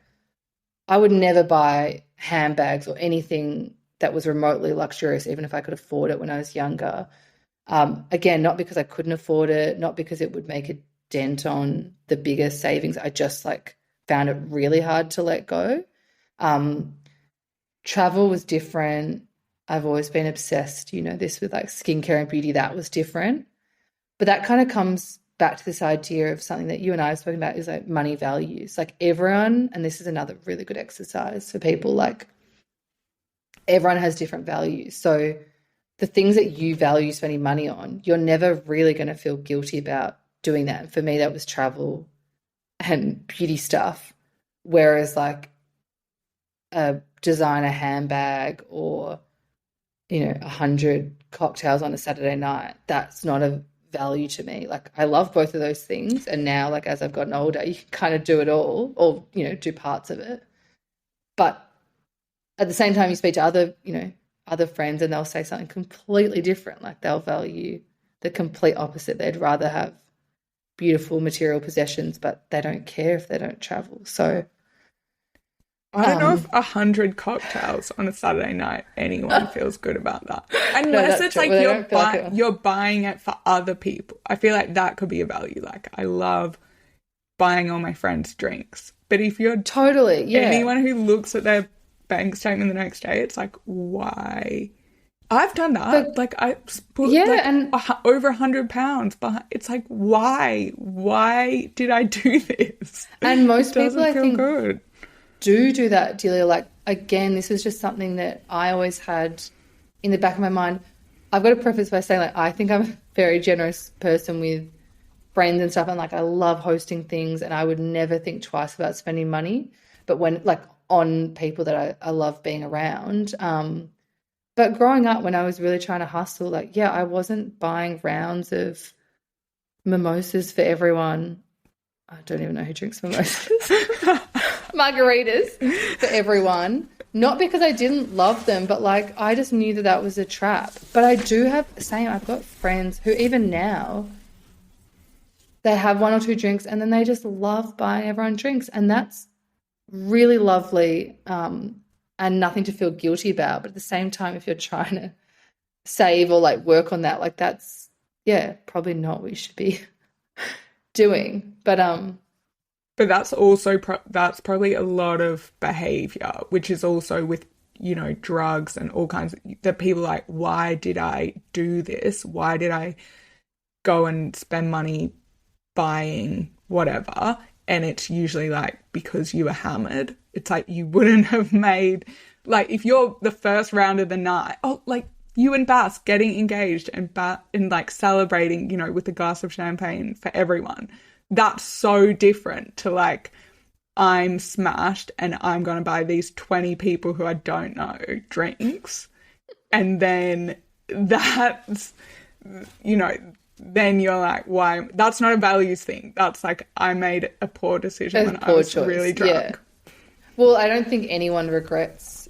I would never buy handbags or anything that was remotely luxurious, even if I could afford it when I was younger. Again, not because I couldn't afford it, not because it would make a dent on the bigger savings. I just like found it really hard to let go. Travel was different. I've always been obsessed, this with like skincare and beauty. That was different. But that kind of comes back to this idea of something that you and I have spoken about is like money values. Like everyone, and this is another really good exercise for people, like everyone has different values. So the things that you value spending money on, you're never really going to feel guilty about doing that. And for me, that was travel and beauty stuff. Whereas like a designer handbag or, 100 cocktails on a Saturday night, that's not a value to me. Like I love both of those things. And now, like as I've gotten older, you can kind of do it all or, do parts of it. But at the same time, you speak to other friends and they'll say something completely different. Like they'll value the complete opposite. They'd rather have beautiful material possessions, but they don't care if they don't travel. So I don't know if 100 cocktails on a Saturday night, anyone feels good about that. Unless it's like you're buying it for other people. I feel like that could be a value. Like I love buying all my friends drinks. But if you're totally, yeah. anyone who looks at their bank statement the next day, it's like, why? I've done that. But, like I put and over £100 behind. It's like, why? Why did I do this? And most people, I think, good. do that, Delia. Like again, this is just something that I always had in the back of my mind. I've got to preface by saying, like, I think I'm a very generous person with friends and stuff, and like I love hosting things, and I would never think twice about spending money. But when like on people that I love being around. But growing up, when I was really trying to hustle, like, yeah, I wasn't buying rounds of mimosas for everyone. I don't even know who drinks mimosas. Margaritas for everyone. Not because I didn't love them, but like I just knew that was a trap. But I do have I've got friends who even now they have one or two drinks and then they just love buying everyone drinks, and that's really lovely. And nothing to feel guilty about. But at the same time, if you're trying to save or like work on that, like that's, probably not what you should be doing. But that's also, that's probably a lot of behavior, which is also with, drugs and all kinds of, that people are like, why did I do this? Why did I go and spend money buying whatever? And it's usually like because you were hammered. It's like you wouldn't have made, like if you're the first round of the night, like you and Bass getting engaged and like celebrating, with a glass of champagne for everyone. That's so different to like, I'm smashed and I'm going to buy these 20 people who I don't know drinks. And then that's, then you're like, why? That's not a values thing. That's like, I made a poor decision when I was really drunk. Yeah. Well, I don't think anyone regrets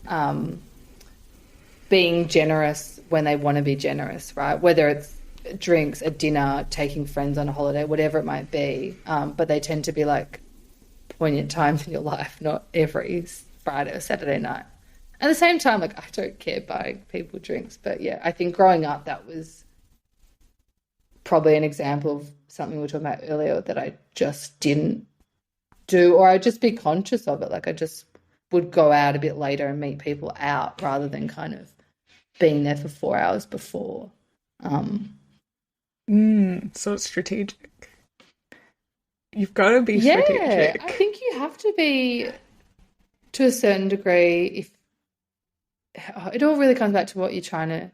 being generous when they want to be generous, right? Whether it's drinks, a dinner, taking friends on a holiday, whatever it might be. But they tend to be like poignant times in your life, not every Friday or Saturday night. At the same time, like I don't care buying people drinks. But yeah, I think growing up that was probably an example of something we were talking about earlier that I just didn't do, or I'd just be conscious of it. Like I just would go out a bit later and meet people out rather than kind of being there for 4 hours before. So it's strategic. You've got to be Yeah, I strategic. think you have to be to a certain degree. If it all really comes back to what you're trying to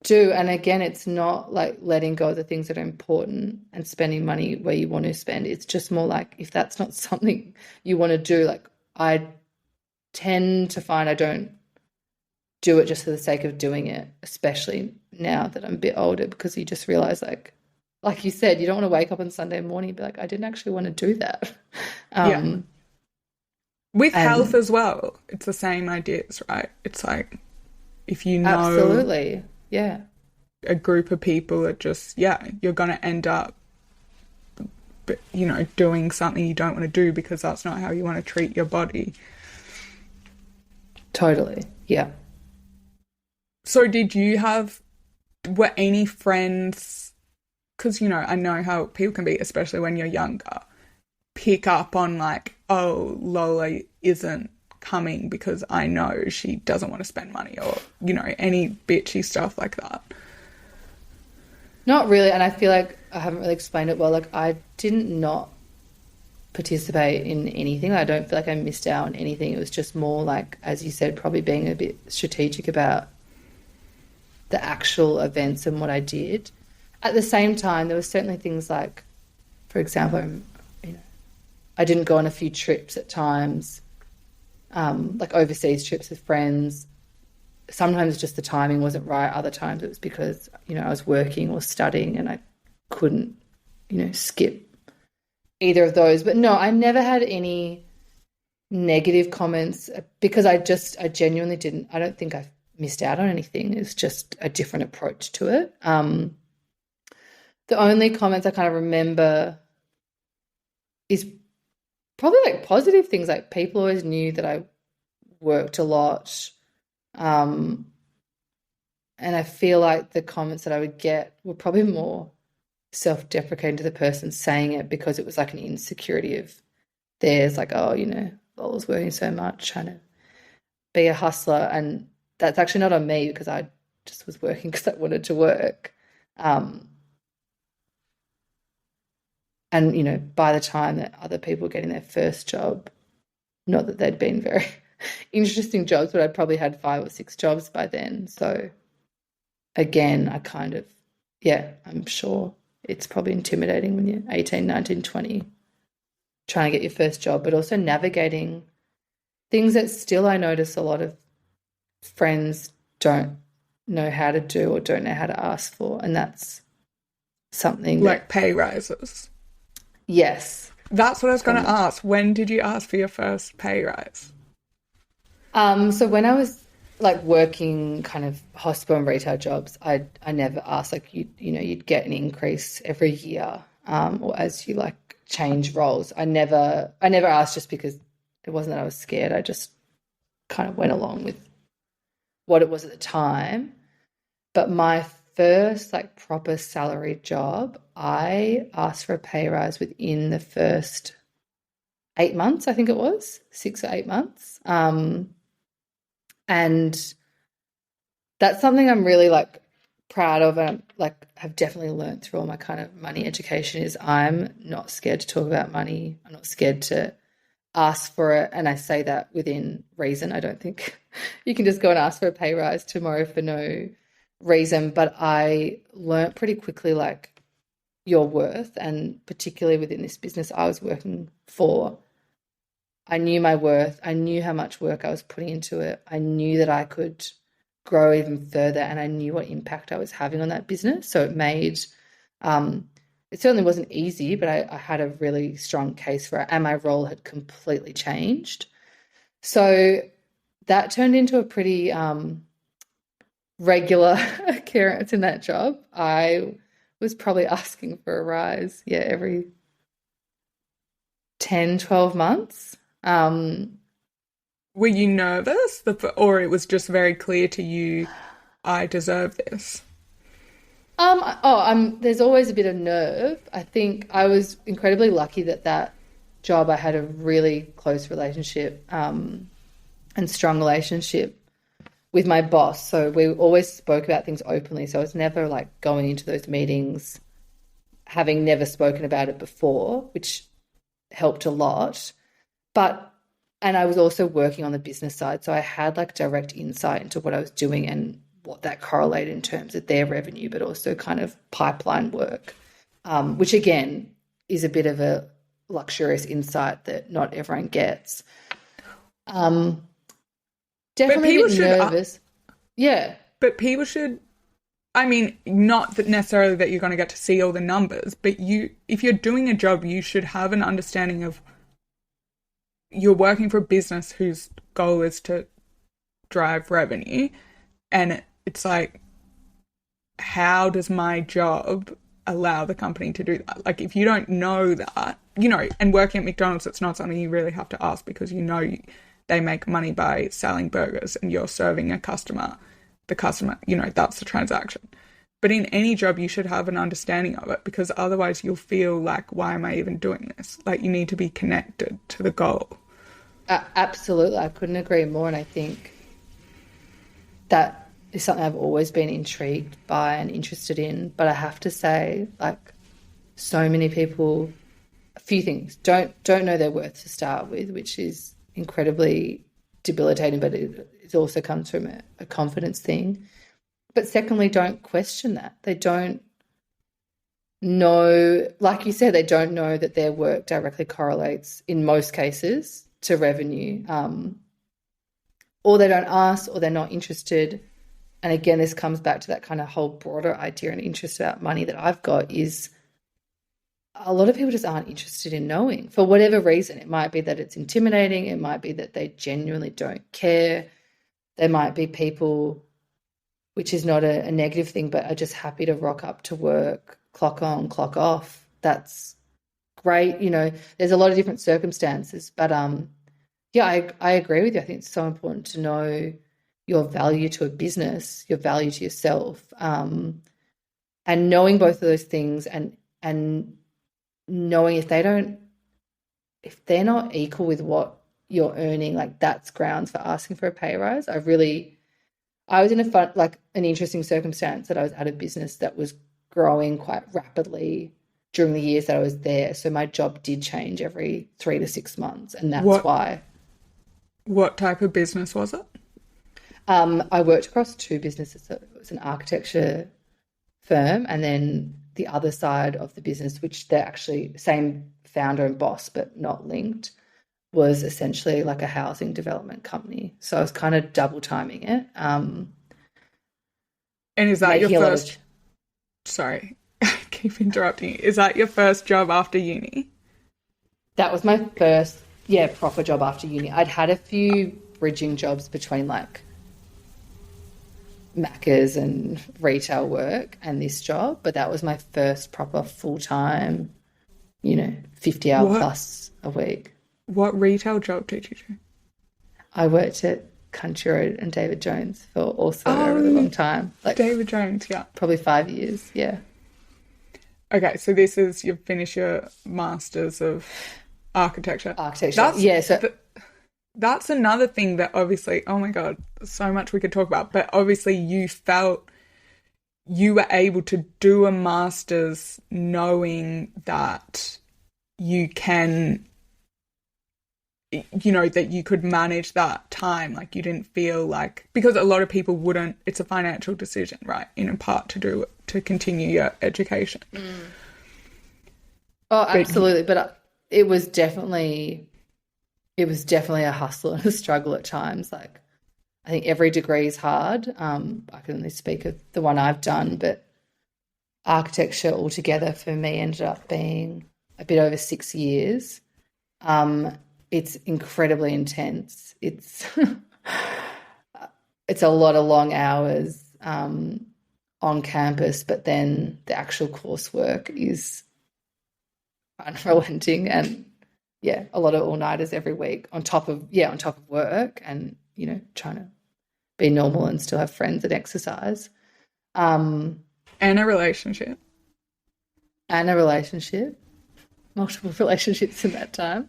do, and again, it's not like letting go of the things that are important and spending money where you want to spend. It's just more like if that's not something you want to do, like I tend to find I don't do it just for the sake of doing it, especially now that I'm a bit older, because you just realize like you said, you don't want to wake up on Sunday morning and be like, I didn't actually want to do that. Yeah. Um, With health and as well, it's the same ideas, right? It's like if you know absolutely, yeah, a group of people that just, yeah, you're going to end up, you know, doing something you don't want to do because that's not how you want to treat your body. totally, yeah. So were any friends, because, you know, I know how people can be, especially when you're younger, pick up on like, oh, Lola isn't coming because I know she doesn't want to spend money, or, you know, any bitchy stuff like that. Not really, and I feel like I haven't really explained it well. Like I didn't not participate in anything. I don't feel like I missed out on anything. It was just more like, as you said, probably being a bit strategic about the actual events and what I did. At the same time, there were certainly things like, for example, you know, I didn't go on a few trips at times, like overseas trips with friends. Sometimes just the timing wasn't right. Other times it was because, you know, I was working or studying and I couldn't, you know, skip either of those. But no, I never had any negative comments because I genuinely didn't. I don't think I missed out on anything. It's just a different approach to it. The only comments I kind of remember is probably like positive things. Like people always knew that I worked a lot. And I feel like the comments that I would get were probably more self-deprecating to the person saying it because it was like an insecurity of theirs, like, oh, you know, Lola's working so much, trying to be a hustler. And that's actually not on me because I just was working because I wanted to work. And, you know, by the time that other people were getting their first job, not that they'd been very interesting jobs, but I'd probably had 5 or 6 jobs by then. So again, I kind of, yeah, I'm sure it's probably intimidating when you're 18, 19, 20, trying to get your first job, but also navigating things that still I notice a lot of friends don't know how to do or don't know how to ask for. And that's something Like that, pay rises. yes. That's what I was going to ask. When did you ask for your first pay rise? So when I was like working kind of hospital and retail jobs, I never asked, like you know, you'd get an increase every year, or as you like change roles. I never asked just because it wasn't that I was scared. I just kind of went along with what it was at the time. But my first like proper salaried job, I asked for a pay rise within the first 8 months, I think it was 6 or 8 months. And that's something I'm really like proud of and like have definitely learned through all my kind of money education is I'm not scared to talk about money. I'm not scared to ask for it. And I say that within reason. I don't think you can just go and ask for a pay rise tomorrow for no reason. But I learned pretty quickly like your worth, and particularly within this business I was working for, I knew my worth. I knew how much work I was putting into it. I knew that I could grow even further, and I knew what impact I was having on that business. So it made, it certainly wasn't easy, but I had a really strong case for it, and my role had completely changed. So that turned into a pretty regular occurrence in that job. I was probably asking for a rise, yeah, every 10, 12 months. Were you nervous? Or it was just very clear to you, I deserve this? There's always a bit of nerve. I think I was incredibly lucky that that job I had a really close relationship, and strong relationship with my boss. So we always spoke about things openly. So I was never like going into those meetings having never spoken about it before, which helped a lot. And I was also working on the business side, so I had like direct insight into what I was doing and what that correlated in terms of their revenue, but also kind of pipeline work, which again is a bit of a luxurious insight that not everyone gets. Definitely a bit nervous. Yeah. But people should, I mean, not that necessarily that you're going to get to see all the numbers, but if you're doing a job, you should have an understanding of you're working for a business whose goal is to drive revenue. And it's like, how does my job allow the company to do that? Like, if you don't know that, and working at McDonald's, it's not something you really have to ask because they make money by selling burgers and you're serving a customer. The customer, that's the transaction. But in any job, you should have an understanding of it because otherwise you'll feel like, why am I even doing this? Like, you need to be connected to the goal. Absolutely. I couldn't agree more. And I think that is something I've always been intrigued by and interested in. But I have to say, like, so many people, a few things, don't know their worth to start with, which is incredibly debilitating, but it also comes from a confidence thing. But secondly, don't question that. They don't know, like you said, they don't know that their work directly correlates, in most cases, to revenue. Or they don't ask, or they're not interested. And again, this comes back to that kind of whole broader idea and interest about money that I've got is a lot of people just aren't interested in knowing for whatever reason. It might be that it's intimidating. It might be that they genuinely don't care. There might be people, which is not a negative thing, but are just happy to rock up to work, clock on, clock off. That's great. There's a lot of different circumstances, but I agree with you. I think it's so important to know your value to a business, your value to yourself, and knowing both of those things and knowing if they're not equal with what you're earning, like that's grounds for asking for a pay rise. I was in an interesting circumstance that I was at a business that was growing quite rapidly during the years that I was there. So my job did change every 3 to 6 months, and that's why. What type of business was it? I worked across 2 businesses. So it was an architecture firm, and then the other side of the business, which they're actually same founder and boss but not linked, was essentially like a housing development company. So I was kind of double timing it. And is that your first? Sorry, I keep interrupting you. Is that your first job after uni? That was my first, proper job after uni. I'd had a few bridging jobs between like Macca's and retail work and this job, but that was my first proper full-time, 50-hour plus a week. What retail job did you do? I worked at Country Road and David Jones for also a really long time. Like David Jones, yeah. Probably 5 years, yeah. Okay, so this is, you've finished your Masters of Architecture. That's another thing that obviously, oh my God, so much we could talk about, but obviously you felt you were able to do a Masters knowing that you can, that you could manage that time. Like you didn't feel like, because a lot of people wouldn't, it's a financial decision, right? In part to continue your education. Mm. Oh, absolutely. But it was definitely a hustle and a struggle at times. Like I think every degree is hard. I can only speak of the one I've done, but architecture altogether for me ended up being a bit over 6 years. It's incredibly intense. It's a lot of long hours on campus, but then the actual coursework is unrelenting and a lot of all-nighters every week on top of work and, trying to be normal and still have friends and exercise. And a relationship. Multiple relationships in that time.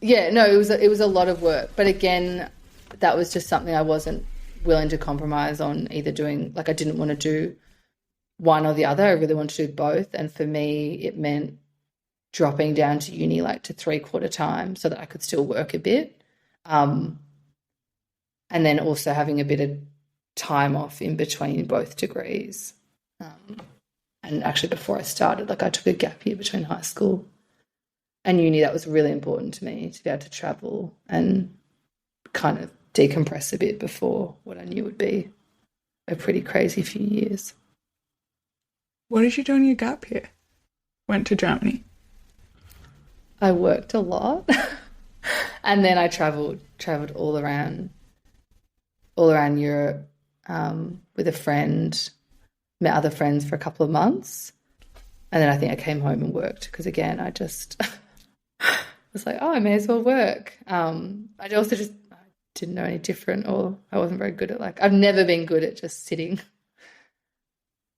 It was a lot of work. But again, that was just something I wasn't willing to compromise on either doing, like I didn't want to do one or the other. I really wanted to do both. And for me, it meant dropping down to uni like to 3/4 time so that I could still work a bit. And then also having a bit of time off in between both degrees. And actually before I started, like I took a gap year between high school and uni. That was really important to me, to be able to travel and kind of decompress a bit before what I knew would be a pretty crazy few years. What did you do in your gap year? Went to Germany. I worked a lot and then I traveled all around Europe with a friend, met other friends for a couple of months. And then I think I came home and worked because, again, I just was like, oh, I may as well work. I also just didn't know any different, or I wasn't very good at I've never been good at just sitting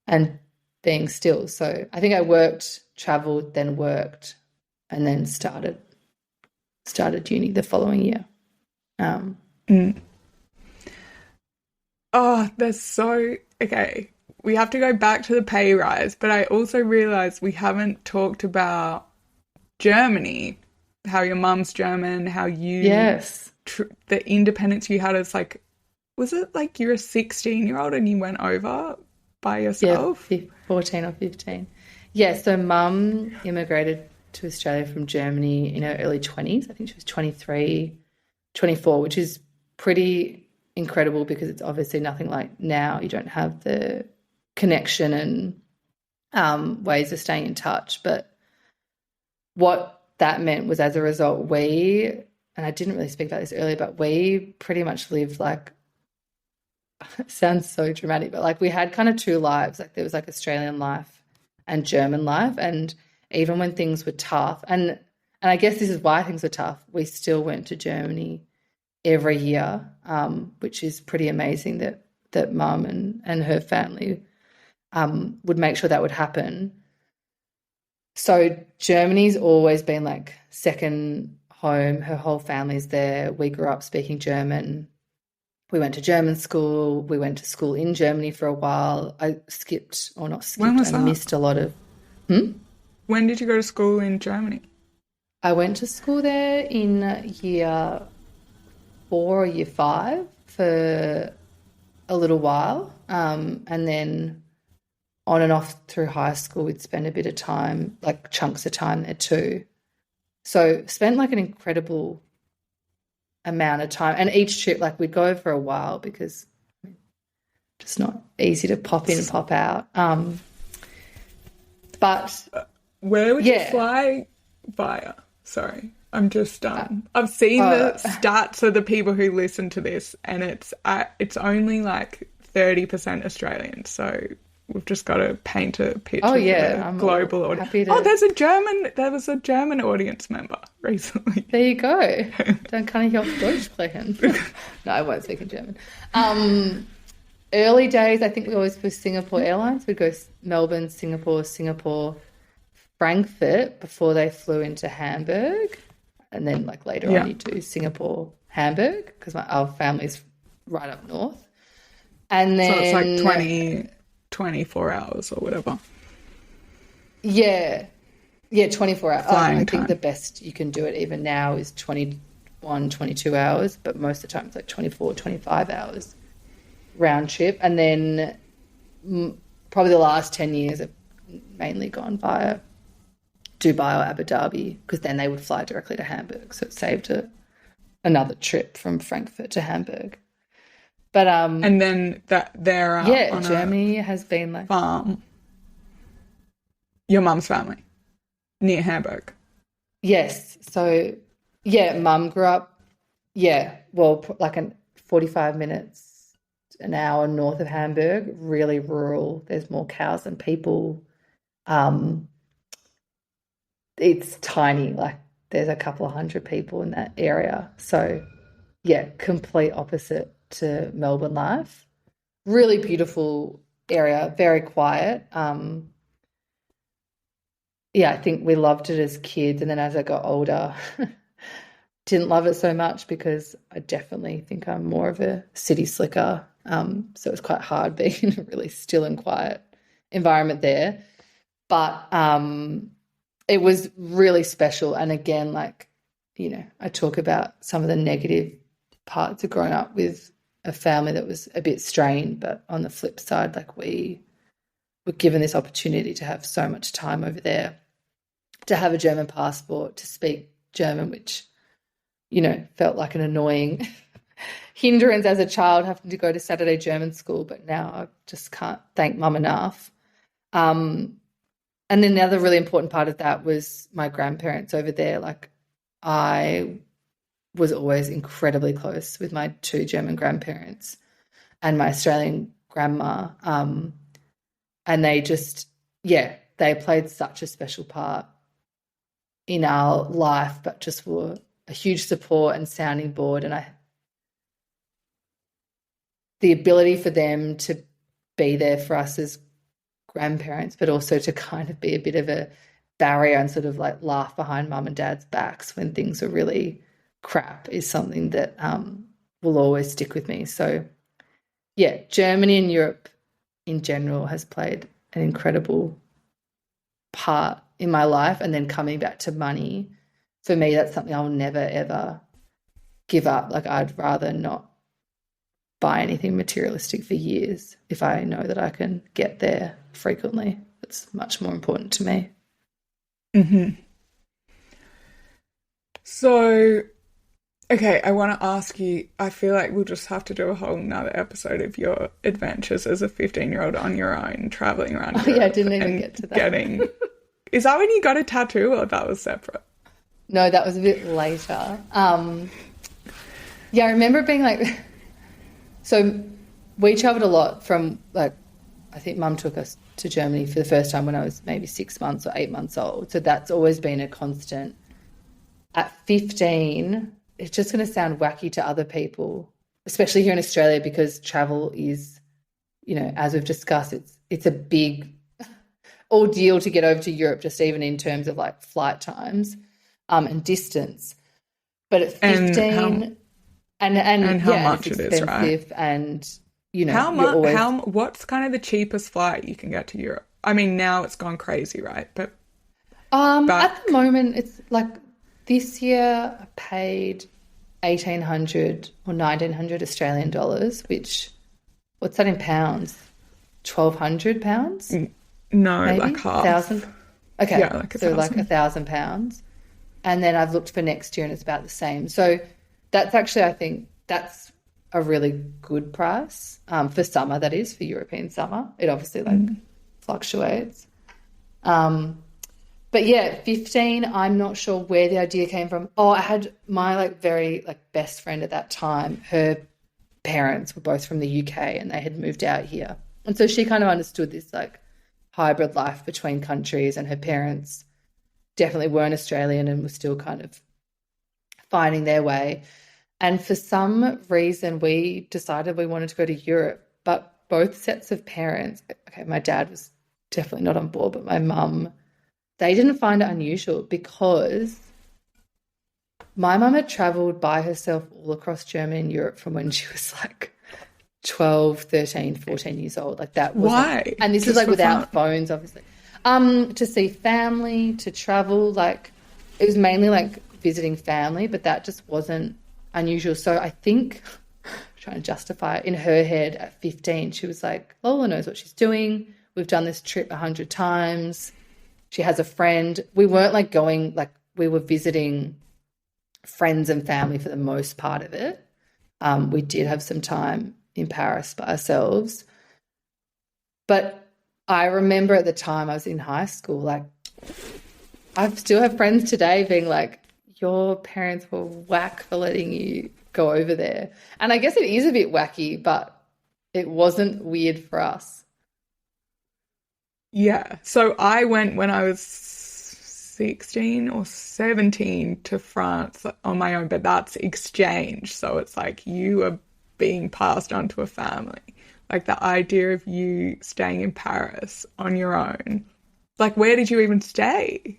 and being still. So I think I worked, travelled, then worked, and then started uni the following year. Oh, that's so okay. We have to go back to the pay rise, but I also realised we haven't talked about Germany, how your mum's German, how you Yes. The independence you had as was it like you're a 16-year-old and you went over by yourself? Yeah, 14 or 15. Yeah, so mum immigrated to Australia from Germany in her early 20s. I think she was 23, 24, which is pretty incredible because it's obviously nothing like now. You don't have the connection and ways of staying in touch. But what that meant was, as a result, and I didn't really speak about this earlier, but we pretty much lived it sounds so dramatic, but we had kind of two lives. There was Australian life and German life. And even when things were tough, and I guess this is why things were tough, we still went to Germany every year, which is pretty amazing that mum and her family would make sure that would happen. So Germany's always been second home. Her whole family's there. We grew up speaking German. We went to German school. We went to school in Germany for a while. I skipped, or not skipped, When was that? missed a lot of... When did you go to school in Germany? I went to school there in year 4 or year 5 for a little while. And then on and off through high school, we'd spend a bit of time, chunks of time there too. So spent an incredible amount of time. And each trip, we'd go for a while because just not easy to pop in and pop out. But where would you fly via? Sorry, I'm just I've seen the stats of the people who listen to this, and it's only 30% Australian. So we've just got to paint a picture for the global audience. There was a German audience member recently. There you go. Dann kann ich auf Deutsch sprechen. No, I won't speak in German. Early days, I think we always flew Singapore Airlines. We'd go Melbourne, Singapore, Frankfurt before they flew into Hamburg. And then later on you do Singapore, Hamburg, because our family's right up north. And then... So it's 24 hours or whatever. Yeah, 24 hours. Flying I time. think the best you can do it even now is 21, 22 hours, but most of the time it's 24, 25 hours round trip. And then probably the last 10 years have mainly gone via Dubai or Abu Dhabi, because then they would fly directly to Hamburg. So it saved another trip from Frankfurt to Hamburg. But and then they're on Germany has been farm. Your mum's family near Hamburg. Yes. So mum grew up. Yeah, well, 45 minutes, an hour north of Hamburg. Really rural. There's more cows than people. It's tiny. There's a couple of hundred people in that area. So complete opposite to Melbourne life. Really beautiful area, very quiet. I think we loved it as kids, and then as I got older, didn't love it so much because I definitely think I'm more of a city slicker. So it was quite hard being in a really still and quiet environment there. But it was really special. And again, like, you know, I talk about some of the negative parts of growing up with a family that was a bit strained, but on the flip side, like, we were given this opportunity to have so much time over there, to have a German passport, to speak German, which, you know, felt like an annoying hindrance as a child, having to go to Saturday German school, but now I just can't thank mum enough. And then the other really important part of that was my grandparents over there. Like, I was always incredibly close with my two German grandparents and my Australian grandma. And they just, they played such a special part in our life, but just were a huge support and sounding board. And the ability for them to be there for us as grandparents, but also to kind of be a bit of a barrier and sort of like laugh behind mum and dad's backs when things are really crap, is something that will always stick with me. So, yeah, Germany and Europe in general has played an incredible part in my life. And then coming back to money, for me, that's something I'll never, ever give up. Like, I'd rather not buy anything materialistic for years if I know that I can get there frequently. It's much more important to me. Mm-hmm. So, okay, I want to ask you, I feel like we'll just have to do a whole nother episode of your adventures as a 15-year-old on your own, traveling around Europe. Yeah, I didn't even get to that. Is that when you got a tattoo, or that was separate? No, that was a bit later. Yeah, I remember being like, so we travelled a lot from, like, I think mum took us to Germany for the first time when I was maybe 6 months or 8 months old. So that's always been a constant. At 15, it's just going to sound wacky to other people, especially here in Australia, because travel is, you know, as we've discussed, it's a big ordeal to get over to Europe, just even in terms of like flight times and distance. But at 15, and how much it is, right? And, you know, what's kind of the cheapest flight you can get to Europe? I mean, now it's gone crazy, right? But at the moment, it's like this year I paid 1,800 or 1,900 Australian dollars, which, what's that in pounds? 1,200 pounds? No, maybe? like half. 1,000? Okay, yeah, like so like 1,000 pounds. And then I've looked for next year and it's about the same. So that's actually, I think that's a really good price for summer, that is, for European summer. It obviously fluctuates. But yeah, 15, I'm not sure where the idea came from. Oh, I had my like very like best friend at that time. Her parents were both from the UK and they had moved out here. And so she kind of understood this like hybrid life between countries, and her parents definitely weren't Australian and were still kind of finding their way. And for some reason, we decided we wanted to go to Europe, but both sets of parents, okay, my dad was definitely not on board, but my mum, they didn't find it unusual because my mum had travelled by herself all across Germany and Europe from when she was like 12, 13, 14 years old. Like that was why? Like, and this is like without phones, obviously. To see family, to travel, like it was mainly like visiting family, but that just wasn't unusual. So I think, trying to justify it, in her head at 15, she was like, Lola knows what she's doing. We've done this trip 100 times. She has a friend. We weren't like going, like we were visiting friends and family for the most part of it. We did have some time in Paris by ourselves. But I remember at the time I was in high school, like I still have friends today being like, your parents were whack for letting you go over there. And I guess it is a bit wacky, but it wasn't weird for us. Yeah. So I went when I was 16 or 17 to France on my own, but that's exchange. So it's like you are being passed on to a family. Like the idea of you staying in Paris on your own. Like, where did you even stay?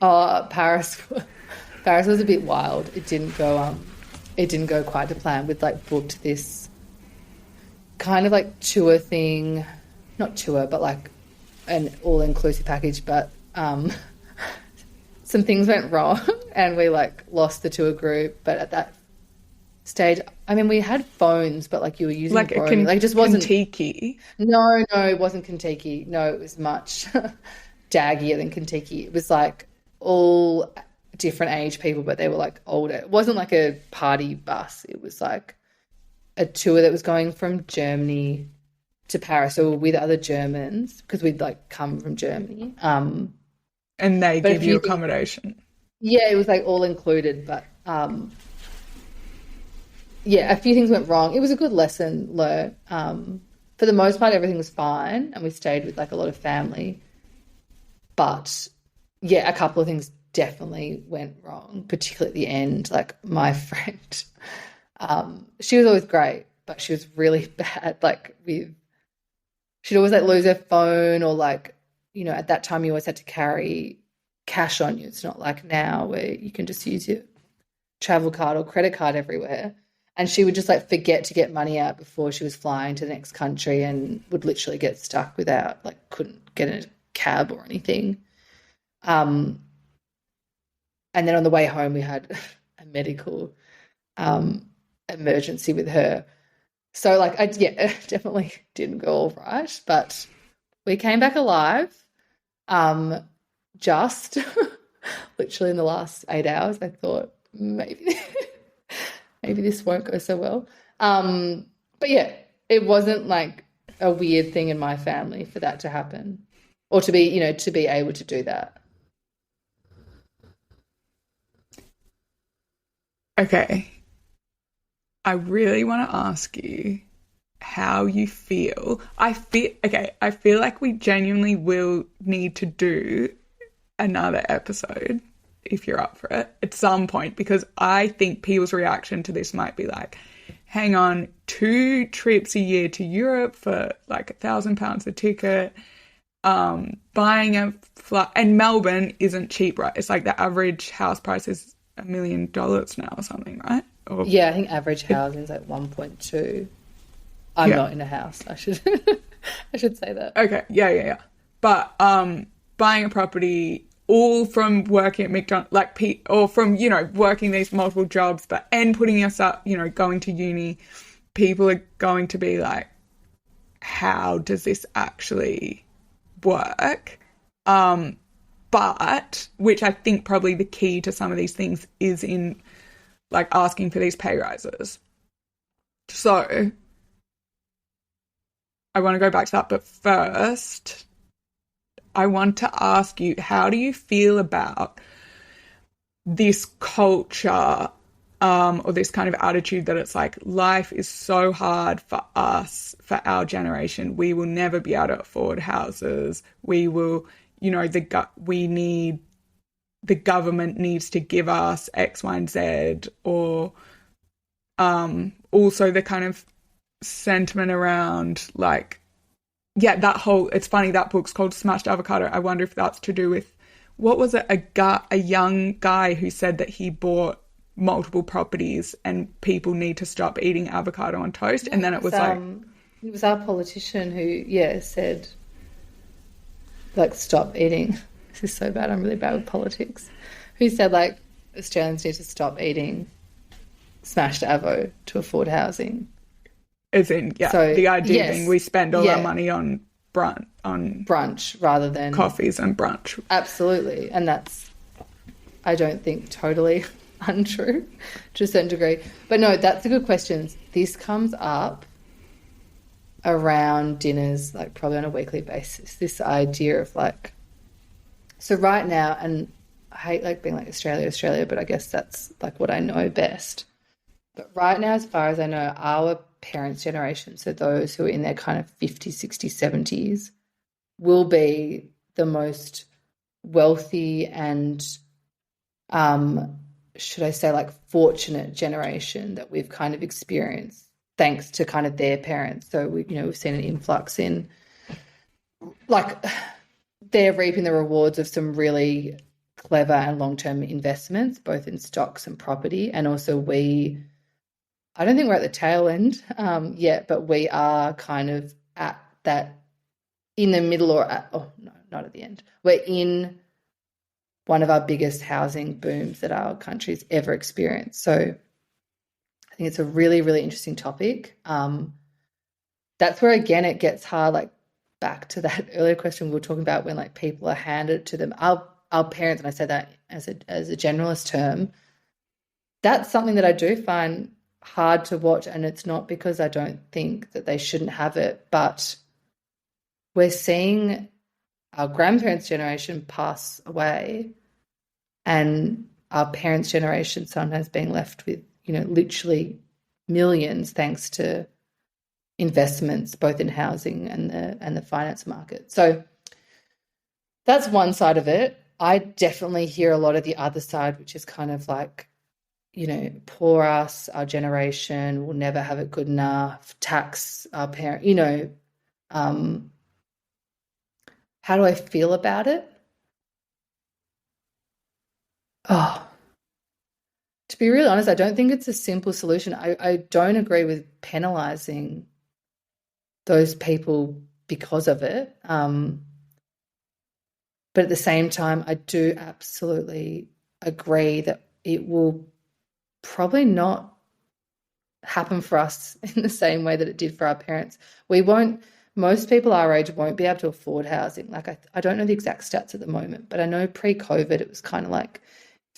Oh, Paris. Paris was a bit wild. It didn't go quite to plan. We'd like booked this kind of like tour thing, not tour, but like an all-inclusive package, but some things went wrong and we like lost the tour group. But at that stage, I mean, we had phones, but like you were using Like a roaming. Like it just wasn't. Kentucky. No, no, it wasn't Kentucky. No, it was much daggier than Kentucky. It was like all different age people, but they were like older. It wasn't like a party bus. It was like a tour that was going from Germany to Paris, or with other Germans because we'd like come from Germany. And they But give you accommodation. Yeah, it was like all included, but yeah, a few things went wrong. It was a good lesson learned. For the most part, everything was fine, and we stayed with like a lot of family. But yeah, a couple of things definitely went wrong, particularly at the end. Like my friend, she was always great, but she was really bad. Like she'd always like lose her phone, or like, you know, at that time you always had to carry cash on you. It's not like now where you can just use your travel card or credit card everywhere. And she would just like forget to get money out before she was flying to the next country, and would literally get stuck without, like, couldn't get in a cab or anything. And then on the way home we had a medical emergency with her. So like it definitely didn't go all right, but we came back alive. Just literally in the last 8 hours, I thought maybe this won't go so well. But yeah, it wasn't like a weird thing in my family for that to happen, or to be, you know, to be able to do that. Okay. I really want to ask you how you feel. I feel like we genuinely will need to do another episode if you're up for it at some point, because I think people's reaction to this might be like, hang on, 2 trips a year to Europe for like £1,000 a ticket, buying a flight, and Melbourne isn't cheap, right? It's like the average house price is $1 million now or something, right? Or, yeah, I think average housing is like 1.2. I'm not in a house. I should I should say that. Okay, yeah. But buying a property, all from working at McDonald's, like, or from, you know, working these multiple jobs, and putting us up, you know, going to uni, people are going to be like, how does this actually work? But, which I think probably the key to some of these things is in like asking for these pay rises. So I want to go back to that, but first I want to ask you, how do you feel about this culture, or this kind of attitude that it's like, life is so hard for us, for our generation, we will never be able to afford houses, we will, you know, the government needs to give us X, Y, and Z, or also the kind of sentiment around like, yeah, that whole, it's funny, that book's called Smashed Avocado. I wonder if that's to do with, what was it, a young guy who said that he bought multiple properties and people need to stop eating avocado on toast. And then it was like, it was our politician who said, like, stop eating, this is so bad, I'm really bad with politics, who said like Australians need to stop eating smashed avo to afford housing. As in, so, the idea being we spend all our money on brunch rather than coffees and brunch. Absolutely. And that's, I don't think, totally untrue to a certain degree. But no, that's a good question. This comes up around dinners, like probably on a weekly basis, this idea of like, so right now, and I hate like being like Australia, but I guess that's like what I know best. But right now, as far as I know, our parents' generation, so those who are in their kind of 50s, 60s, 70s, will be the most wealthy and, should I say, like, fortunate generation that we've kind of experienced thanks to kind of their parents. So we've seen an influx in, like, they're reaping the rewards of some really clever and long-term investments, both in stocks and property, and also I don't think we're at the tail end yet, but we are kind of at that in the middle or oh no, not at the end. We're in one of our biggest housing booms that our country's ever experienced. So I think it's a really, really interesting topic. That's where, again, it gets hard, like back to that earlier question we were talking about when like people are handed to them. Our parents, and I say that as a generalist term, that's something that I do find hard to watch, and it's not because I don't think that they shouldn't have it, but we're seeing our grandparents' generation pass away and our parents' generation sometimes being left with, literally millions thanks to investments both in housing and the finance market. So that's one side of it. I definitely hear a lot of the other side, which is kind of like, poor us, our generation will never have it good enough, tax our parent, how do I feel about it? Oh, to be really honest, I don't think it's a simple solution. I don't agree with penalising those people because of it. But at the same time, I do absolutely agree that it will probably not happen for us in the same way that it did for our parents. Most people our age won't be able to afford housing. Like I don't know the exact stats at the moment, but I know pre-COVID it was kind of like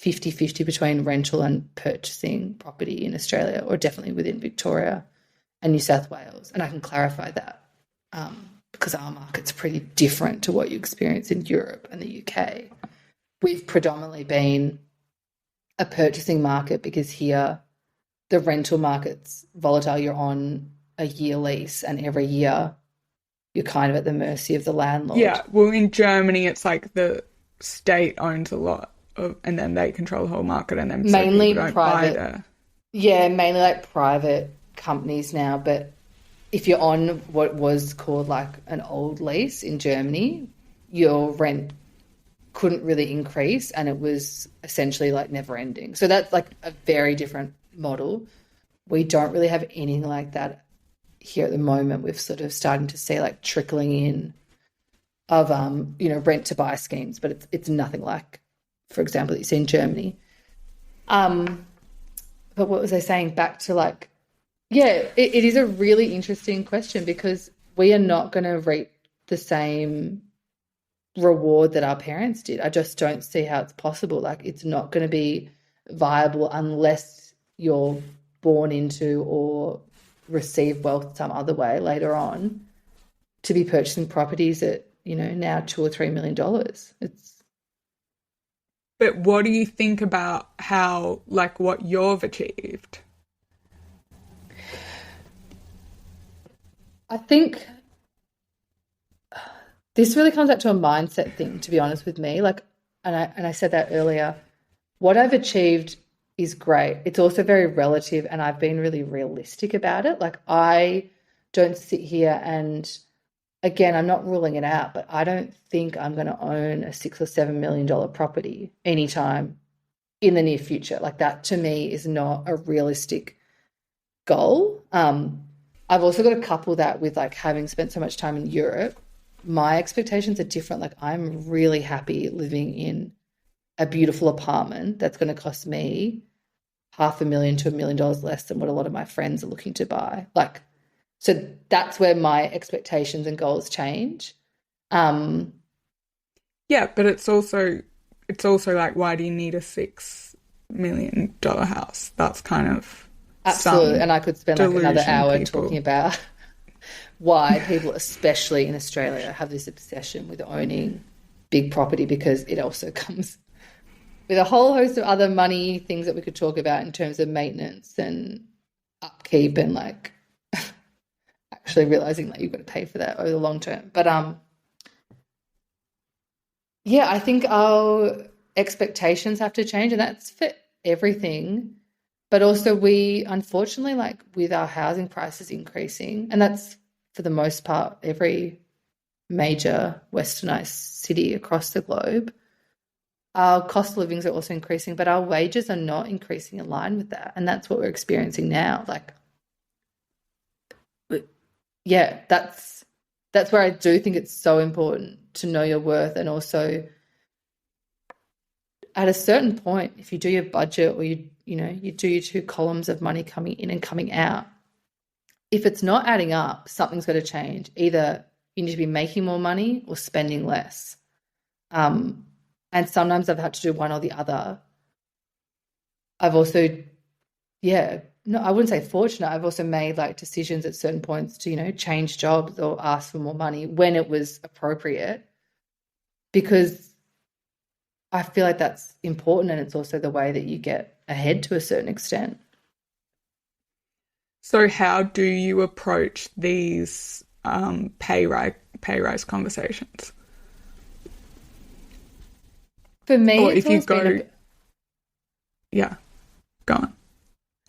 50-50 between rental and purchasing property in Australia, or definitely within Victoria and New South Wales. And I can clarify that because our market's pretty different to what you experience in Europe and the UK. We've predominantly been a purchasing market because here the rental market's volatile. You're on a year lease and every year you're kind of at the mercy of the landlord. Yeah, well, in Germany, it's like the state owns a lot and then they control the whole market, and then mainly so don't private. buy there. Yeah, mainly like private companies now. But if you're on what was called like an old lease in Germany, your rent couldn't really increase, and it was essentially like never ending. So that's like a very different model. We don't really have anything like that here at the moment. We've sort of starting to see like trickling in of rent to buy schemes, but it's nothing like, for example, that you see in Germany. But what was I saying? Back to like, yeah, it is a really interesting question because we are not going to reap the same reward that our parents did. I just don't see how it's possible. Like it's not going to be viable unless you're born into or receive wealth some other way later on to be purchasing properties at, now $2 or $3 million. But what do you think about what you've achieved? I think this really comes back to a mindset thing, to be honest with me. Like, and I said that earlier, what I've achieved is great. It's also very relative, and I've been really realistic about it. Like I don't sit here and, again, I'm not ruling it out, but I don't think I'm going to own a $6 or $7 million property anytime in the near future. Like that to me is not a realistic goal. I've also got to couple that with like having spent so much time in Europe. My expectations are different. Like I'm really happy living in a beautiful apartment that's going to cost me $500,000 to $1 million less than what a lot of my friends are looking to buy. Like, so that's where my expectations and goals change. Yeah, but it's also like, why do you need a $6 million house? That's kind of absolutely. And I could spend like another hour people. talking about why people, especially in Australia, have this obsession with owning big property, because it also comes with a whole host of other money things that we could talk about in terms of maintenance and upkeep and like actually realizing that you've got to pay for that over the long term. But yeah, I think our expectations have to change, and that's for everything. But also we, unfortunately, like with our housing prices increasing, and that's for the most part every major westernized city across the globe, our cost of livings are also increasing, but our wages are not increasing in line with that. And that's what we're experiencing now. Like, yeah, that's that's where I do think it's so important to know your worth. And also at a certain point, if you do your budget or you do your 2 columns of money coming in and coming out, if it's not adding up, something's got to change. Either you need to be making more money or spending less. And sometimes I've had to do one or the other. I've also, no, I wouldn't say fortunate. I've also made like decisions at certain points to, change jobs or ask for more money when it was appropriate, because I feel like that's important, and it's also the way that you get ahead to a certain extent. So how do you approach these pay rise conversations? For me, Or it's if you always been go, yeah, go on.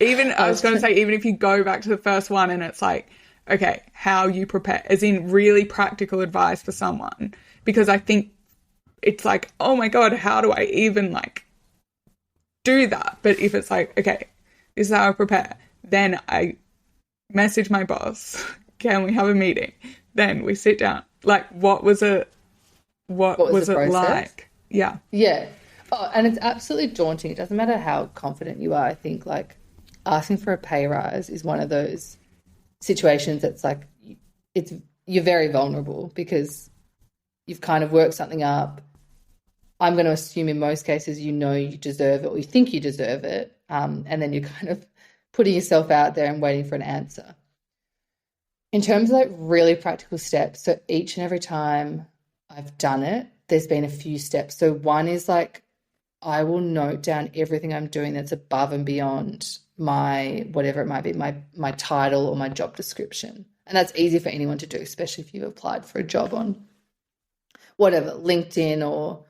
Even I I was was going to trying, say, even if you go back to the first one and it's like, okay, how you prepare, as in really practical advice for someone, because I think it's like, oh my God, how do I even like do that? But if it's like, okay, this is how I prepare, then I message my boss, can we have a meeting? Then we sit down. Like, what was it? what What was the was it process? like? Yeah. Yeah. Oh, and it's absolutely daunting. It doesn't matter how confident you are. I think like asking for a pay rise is one of those situations that's like it's you're very vulnerable because you've kind of worked something up. I'm going to assume in most cases you deserve it or you think you deserve it, and then you're kind of putting yourself out there and waiting for an answer. In terms of like really practical steps, so each and every time I've done it, there's been a few steps. So one is like I will note down everything I'm doing that's above and beyond my whatever it might be, my title or my job description. And that's easy for anyone to do, especially if you've applied for a job on whatever, LinkedIn or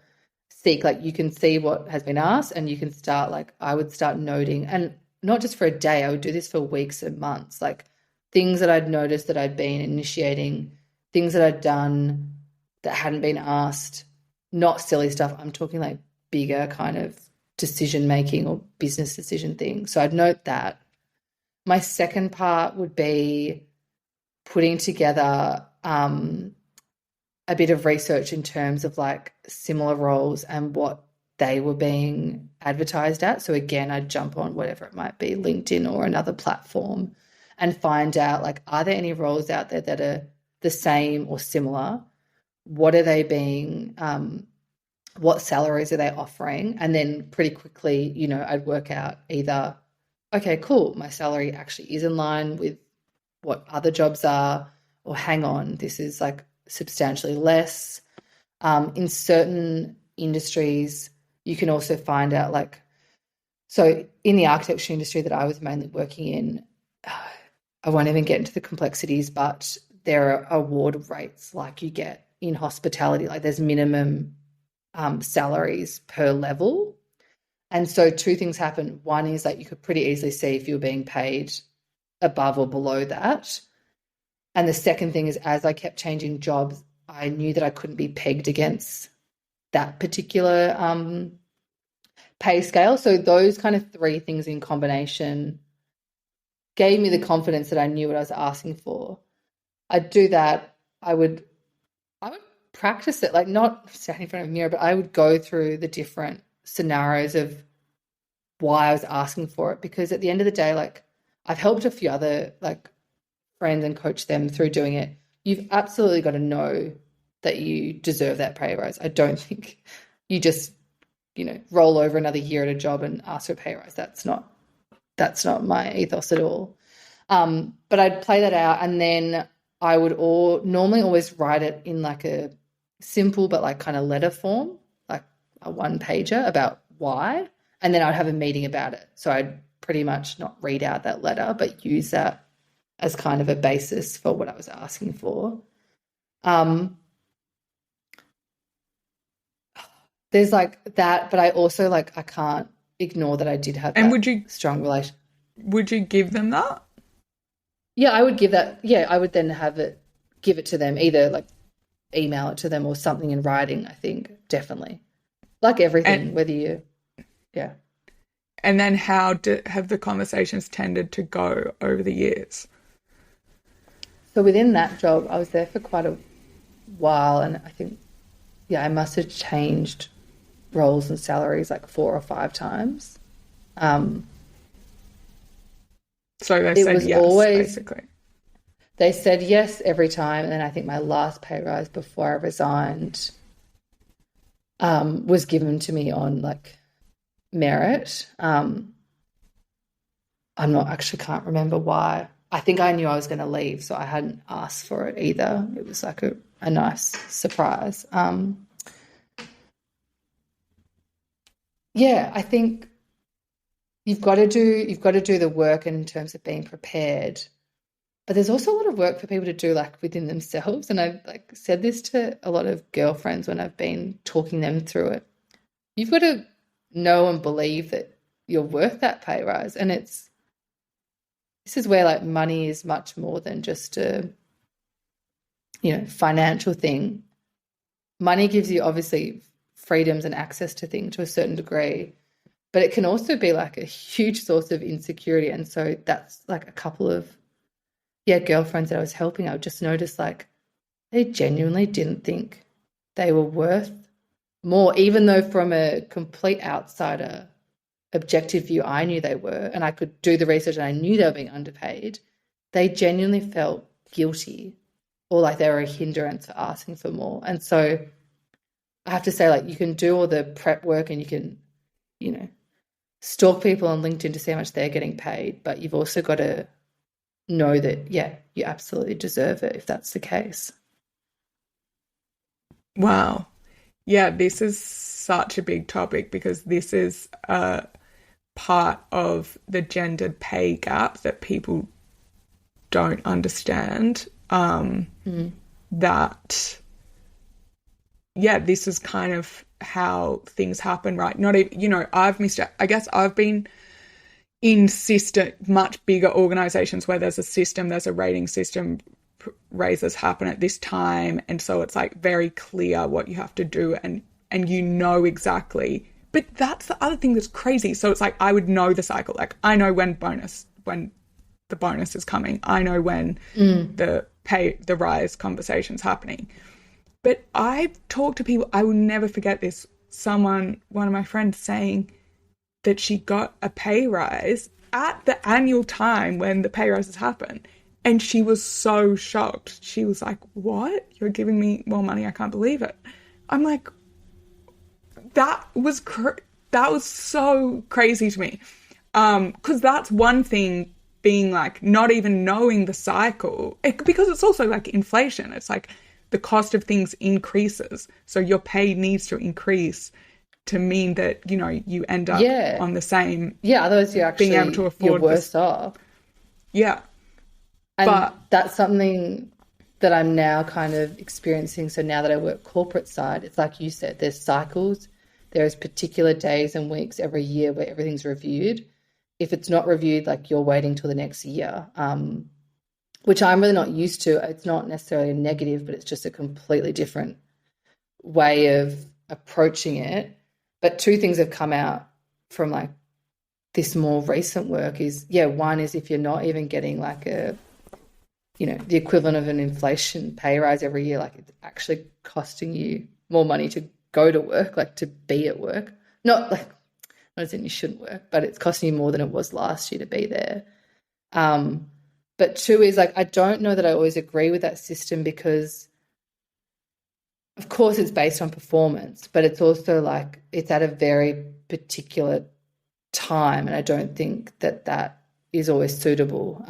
Seek. Like you can see what has been asked and you can start like I would start noting, and not just for a day, I would do this for weeks and months, like things that I'd noticed that I'd been initiating, things that I'd done that hadn't been asked, not silly stuff. I'm talking like bigger kind of decision making or business decision things. So I'd note that. My second part would be putting together a bit of research in terms of like similar roles and what they were being advertised at. So again, I'd jump on whatever it might be, LinkedIn or another platform, and find out like, are there any roles out there that are the same or similar? What are they being, what salaries are they offering? And then pretty quickly, I'd work out either, okay, cool, my salary actually is in line with what other jobs are, or hang on, this is like substantially less. In certain industries, you can also find out like, so in the architecture industry that I was mainly working in, I won't even get into the complexities, but there are award rates like you get in hospitality, like there's minimum salaries per level. And so two things happen. One is that you could pretty easily see if you're being paid above or below that. And the second thing is, as I kept changing jobs, I knew that I couldn't be pegged against that particular pay scale. So those kind of three things in combination gave me the confidence that I knew what I was asking for. I'd do that. I would practice it, like not standing in front of a mirror, but I would go through the different scenarios of why I was asking for it. Because at the end of the day, like I've helped a few other like friends and coach them through doing it. You've absolutely got to know that you deserve that pay rise. I don't think you just, roll over another year at a job and ask for a pay rise. That's not my ethos at all. But I'd play that out, and then I would normally always write it in like a simple but like kind of letter form, like a one pager about why, and then I'd have a meeting about it. So I'd pretty much not read out that letter, but use that as kind of a basis for what I was asking for. There's like that, but I also like I can't ignore that I did have And that strong relation. would you give them that? Yeah, I would give that. Yeah, I would then give it to them, either like email it to them or something in writing. I think definitely, like And everything, whether you, yeah. and then how have the conversations tended to go over the years? So within that job, I was there for quite a while, and I think, yeah, I must have changed roles and salaries like 4 or 5 times. Um, So they it said was yes, always, basically. they said yes every time, and then I think my last pay rise before I resigned was given to me on like merit. I'm not actually can't remember why. I think I knew I was going to leave, so I hadn't asked for it either. It was like a nice surprise. Yeah, I think you've got to do the work in terms of being prepared. But there's also a lot of work for people to do like within themselves. And I've like said this to a lot of girlfriends when I've been talking them through it. You've got to know and believe that you're worth that pay rise. And this is where like money is much more than just a, financial thing. Money gives you obviously freedoms and access to things to a certain degree, but it can also be like a huge source of insecurity. And so that's like a couple of, yeah, girlfriends that I was helping, I would just notice like they genuinely didn't think they were worth more, even though from a complete outsider objective view, I knew they were, and I could do the research and I knew they were being underpaid. They genuinely felt guilty or like they were a hindrance for asking for more. And so I have to say, like, you can do all the prep work and you can, stalk people on LinkedIn to see how much they're getting paid, but you've also got to know that, yeah, you absolutely deserve it if that's the case. Wow. Yeah, this is such a big topic because this is a part of the gendered pay gap that people don't understand. That, yeah, this is kind of how things happen, right? Not even, I guess I've been in much bigger organizations where there's a system, there's a rating system, raises happen at this time, and so it's like very clear what you have to do, and exactly. But that's the other thing that's crazy. So it's like I would know the cycle. Like I know when the bonus is coming. I know when the rise conversation's happening. But I've talked to people, I will never forget this. One of my friends saying that she got a pay rise at the annual time when the pay rises happen. And she was so shocked. She was like, what? You're giving me more money? I can't believe it. I'm like, that was so crazy to me. Because that's one thing, being like not even knowing the cycle. Because it's also like inflation. It's like the cost of things increases. So your pay needs to increase to mean that, you end up on the same. Yeah, otherwise you're actually being able to afford you're worse off. Yeah. And that's something that I'm now kind of experiencing. So now that I work corporate side, it's like you said, there's cycles. There's particular days and weeks every year where everything's reviewed. If it's not reviewed, like you're waiting till the next year, which I'm really not used to. It's not necessarily a negative, but it's just a completely different way of approaching it. But two things have come out from like this more recent work is, one is if you're not even getting like the equivalent of an inflation pay rise every year, like it's actually costing you more money to go to work, like to be at work. Not as in you shouldn't work, but it's costing you more than it was last year to be there. But two is like, I don't know that I always agree with that system because of course it's based on performance, but it's also like it's at a very particular time. And I don't think that is always suitable.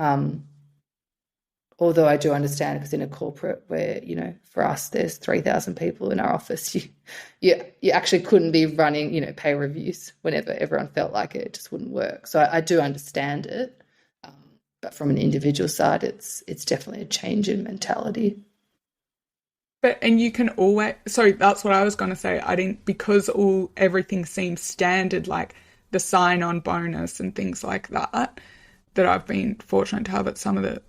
Although I do understand because in a corporate where, for us, there's 3,000 people in our office, you actually couldn't be running, pay reviews whenever everyone felt like it. It just wouldn't work. So I do understand it. But from an individual side, it's definitely a change in mentality. And you can always, so that's what I was going to say. Because everything seems standard, like the sign-on bonus and things like that I've been fortunate to have at some of the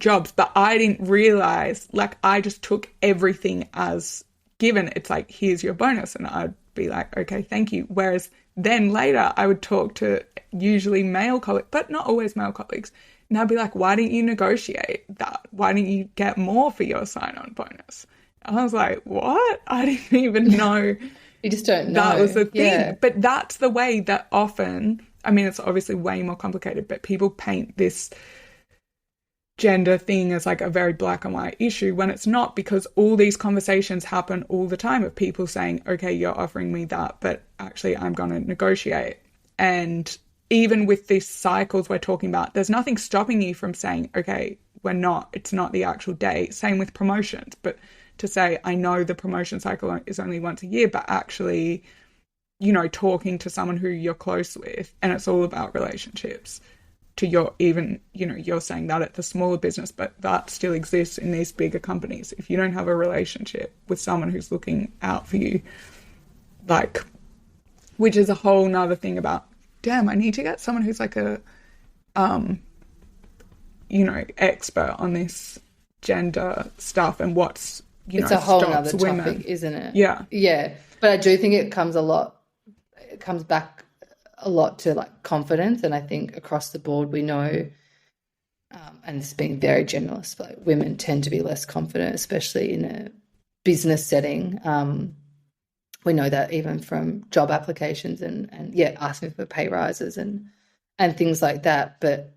jobs, but I didn't realize, like I just took everything as given. It's like, here's your bonus, and I'd be like, okay, thank you. Whereas then later I would talk to usually male colleagues, but not always male colleagues, And I'd be like, why didn't you negotiate that? Why didn't you get more for your sign-on bonus? I was like, what? I didn't even know You just don't that was know. a Yeah. thing. But that's the way that often, I mean, it's obviously way more complicated, but people paint this gender thing as like a very black and white issue when it's not, because all these conversations happen all the time of people saying, okay, you're offering me that, but actually I'm going to negotiate. And even with these cycles we're talking about, there's nothing stopping you from saying, okay, it's not the actual day. Same with promotions, but to say, I know the promotion cycle is only once a year, but actually, you know, talking to someone who you're close with, and it's all about relationships. To your, even, you know, you're saying that at the smaller business, but that still exists in these bigger companies. If you don't have a relationship with someone who's looking out for you, like, which is a whole nother thing about, damn, I need to get someone who's like a, you know, expert on this gender stuff and what's, you It's know, a whole stops other women. topic, isn't it? Yeah. Yeah. But I do think it comes back a lot to like confidence. And I think across the board, we know, and it's being very generalist, but like, women tend to be less confident, especially in a business setting. We know that even from job applications and yeah, asking for pay rises and things like that. But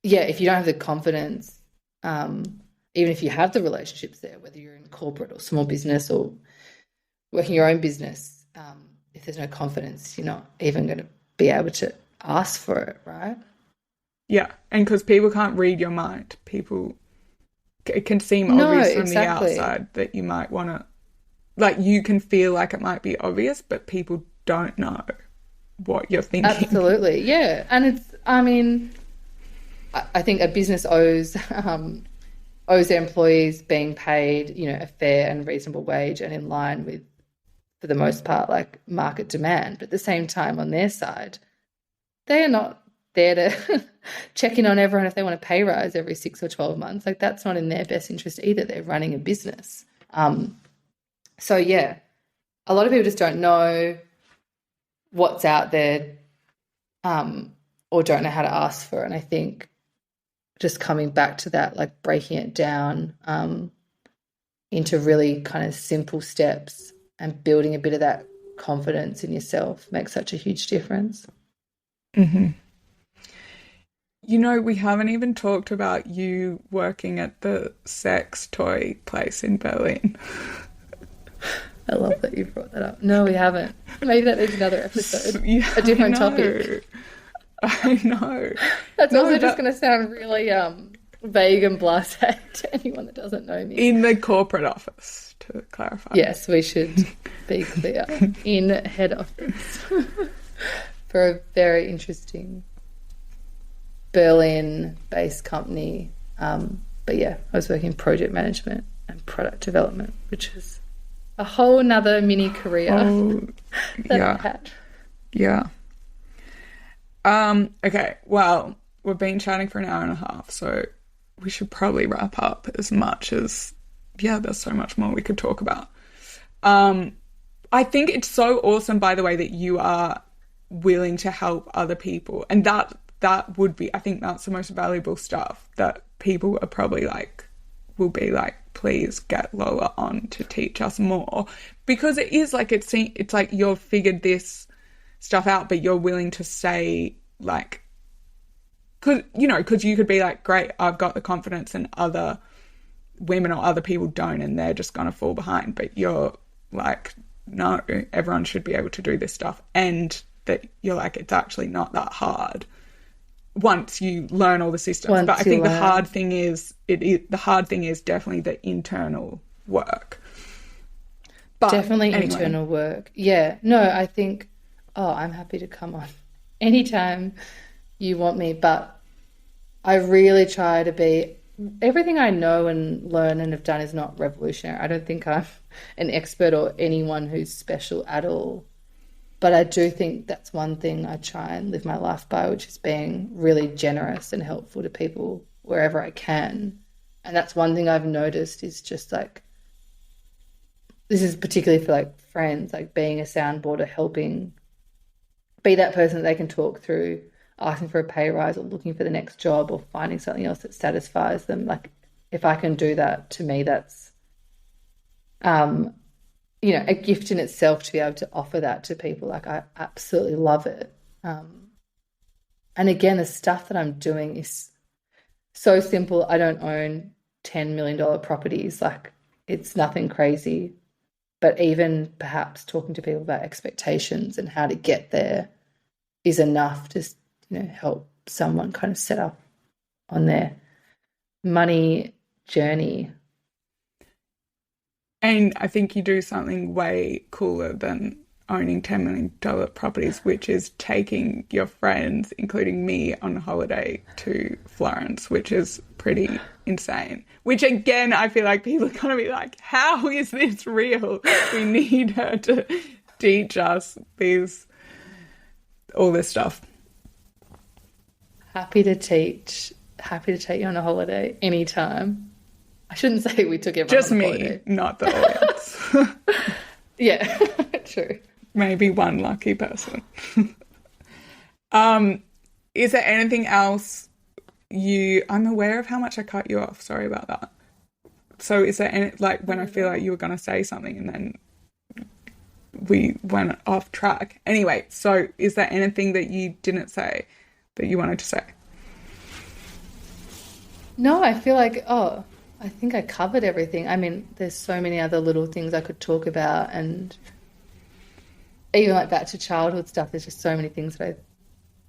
yeah, if you don't have the confidence, even if you have the relationships there, whether you're in corporate or small business or working your own business, if there's no confidence, you're not even going to be able to ask for it, right? Yeah. And because people can't read your mind, it can seem No, obvious from the exactly. outside that you might want to, like, you can feel like it might be obvious, but people don't know what you're thinking. Absolutely. Yeah. And it's, I mean, I think a business owes their employees being paid, you know, a fair and reasonable wage and in line with, for the most part, like market demand. But at the same time, on their side, they are not there to check in on everyone if they want a pay rise every 6 or 12 months. Like that's not in their best interest either. They're running a business. So yeah, a lot of people just don't know what's out there, or don't know how to ask for it. And I think just coming back to that, like breaking it down into really kind of simple steps and building a bit of that confidence in yourself makes such a huge difference. Mm-hmm. You know, we haven't even talked about you working at the sex toy place in Berlin. I love that you brought that up. No, we haven't. Maybe that needs another episode. Yeah, A different topic. I know. That's also just going to sound really vague and blasé to anyone that doesn't know me. In the corporate office, to clarify. Yes, we should be clear. In head office. For a very interesting Berlin-based company. But yeah, I was working in project management and product development, which is a whole nother mini career that I had. Yeah. Okay, well, we've been chatting for an hour and a half, so we should probably wrap up as much as, yeah, there's so much more we could talk about. I think it's so awesome, by the way, that you are willing to help other people. And that would be, I think that's the most valuable stuff that people are probably like, will be like, please get Lola on to teach us more, because it is like, it's like you've figured this stuff out, but you're willing to say like, because you could be like, great, I've got the confidence and other women or other people don't, and they're just going to fall behind. But you're like, no, everyone should be able to do this stuff. And that you're like, it's actually not that hard once you learn all the systems. But I think the hard thing is definitely the internal work. But definitely anyway. Internal work. Yeah. No, I think, I'm happy to come on anytime you want me. But I really try to be, everything I know and learn and have done is not revolutionary. I don't think I'm an expert or anyone who's special at all. But I do think that's one thing I try and live my life by, which is being really generous and helpful to people wherever I can. And that's one thing I've noticed is just like, this is particularly for like friends, like being a soundboarder, helping be that person that they can talk through asking for a pay rise or looking for the next job or finding something else that satisfies them. Like if I can do that, to me, that's a gift in itself to be able to offer that to people. Like I absolutely love it. And again, the stuff that I'm doing is so simple. I don't own $10 million properties. Like it's nothing crazy. But even perhaps talking to people about expectations and how to get there is enough to, help someone kind of set up on their money journey. And I think you do something way cooler than owning $10 million properties, which is taking your friends, including me, on holiday to Florence, which is pretty insane. Which, again, I feel like people are going to be like, how is this real? We need her to teach us all this stuff. Happy to take you on a holiday anytime. I shouldn't say we took everyone just on a me, holiday. Not the audience. Yeah, true. Maybe one lucky person. Is there anything else I'm aware of how much I cut you off. Sorry about that. So is there any, like, when I feel like you were going to say something and then we went off track. Anyway, so is there anything that you didn't say that you wanted to say? No, I feel like, I think I covered everything. I mean, there's so many other little things I could talk about, and even like back to childhood stuff, there's just so many things that I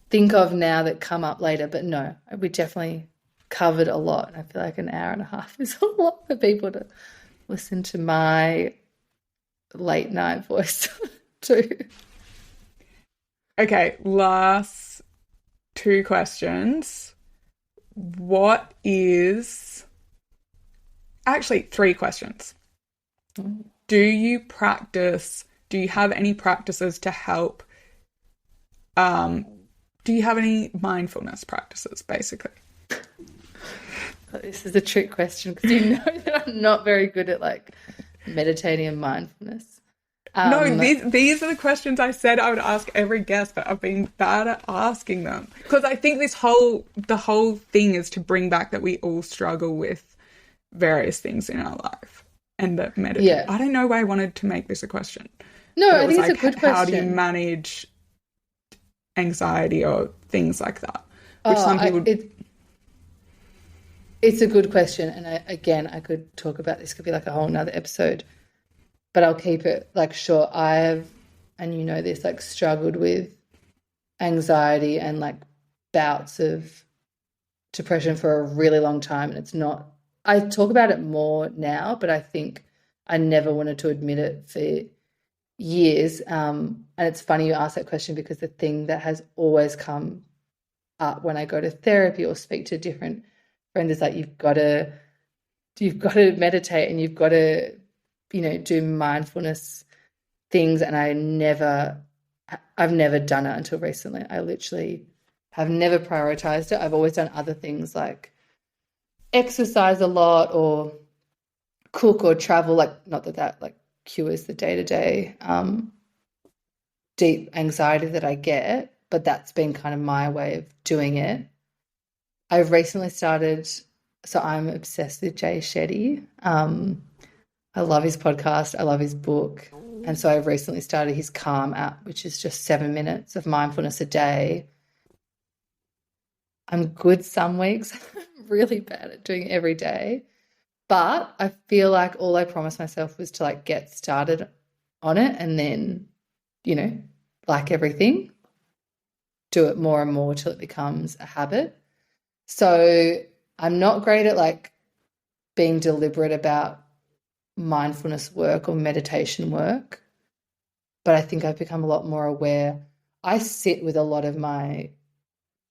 think of now that come up later. But no, we definitely covered a lot. I feel like an hour and a half is a lot for people to listen to my late night voice too. Okay, last two questions. Actually, three questions. Do you have any practices to help? Do you have any mindfulness practices, basically? This is a trick question because you know that I'm not very good at like meditating and mindfulness. No, these are the questions I said I would ask every guest, but I've been bad at asking them. Because I think the whole thing is to bring back that we all struggle with various things in our life. And that meditate. Yeah. I don't know why I wanted to make this a question. No, I think it's a good question. How do you manage anxiety or things like that? Which some people... It's a good question. And I could talk about this, could be like a whole nother episode. But I'll keep it like short. I have, and you know this, like struggled with anxiety and like bouts of depression for a really long time. And it's not, I talk about it more now, but I think I never wanted to admit it for years. And it's funny you ask that question because the thing that has always come up when I go to therapy or speak to different friends is like, you've got to meditate and you've got to, do mindfulness things. And I've never done it until recently. I literally have never prioritized it. I've always done other things like exercise a lot or cook or travel, like not that like cures the day-to-day deep anxiety that I get, but that's been kind of my way of doing it. I've recently started, so I'm obsessed with Jay Shetty. I love his podcast. I love his book. And so I've recently started his Calm app, which is just 7 minutes of mindfulness a day. I'm good some weeks. I'm really bad at doing it every day. But I feel like all I promised myself was to like get started on it and then, like everything, do it more and more till it becomes a habit. So I'm not great at like being deliberate about mindfulness work or meditation work, but I think I've become a lot more aware. I sit with a lot of my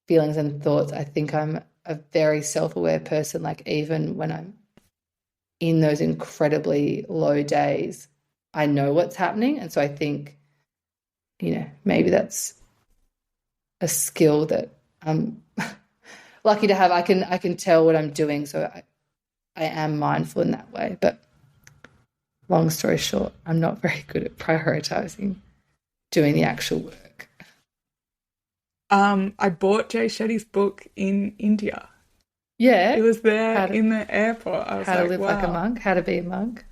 feelings and thoughts. I think I'm a very self-aware person, like even when I'm in those incredibly low days, I know what's happening. And so I think, maybe that's a skill that I'm lucky to have. I can tell what I'm doing, so I am mindful in that way. But long story short, I'm not very good at prioritizing doing the actual work. I bought Jay Shetty's book in India. It Yeah. was there How to, in the airport. I was how to like, live like a wow, monk, how to be a monk,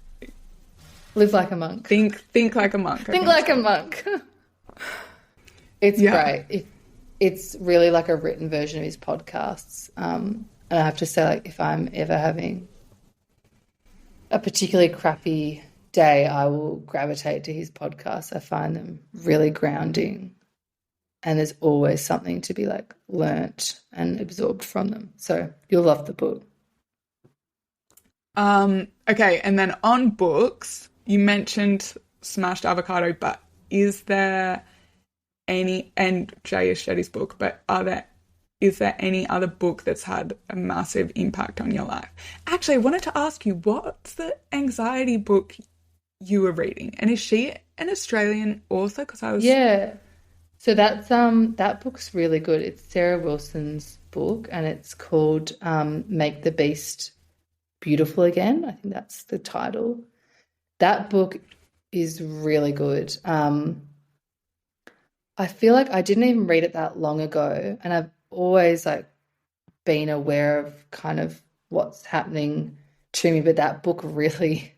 live like a monk, think like a monk, I think think it's like a called. monk. It's Yeah. great. It's really like a written version of his podcasts. And I have to say, like, if I'm ever having a particularly crappy day, I will gravitate to his podcasts. I find them really grounding, and there's always something to be like learnt and absorbed from them. So you'll love the book. Okay, and then on books, you mentioned Smashed Avocado, but is there any, and Jay Shetty's book, but is there any other book that's had a massive impact on your life? Actually, I wanted to ask you, what's the anxiety book you were reading? And is she an Australian author? Because I was, Yeah. So that book's really good. It's Sarah Wilson's book, and it's called Make the Beast Beautiful Again. I think that's the title. That book is really good. I feel like I didn't even read it that long ago, and I've always like been aware of kind of what's happening to me, but that book really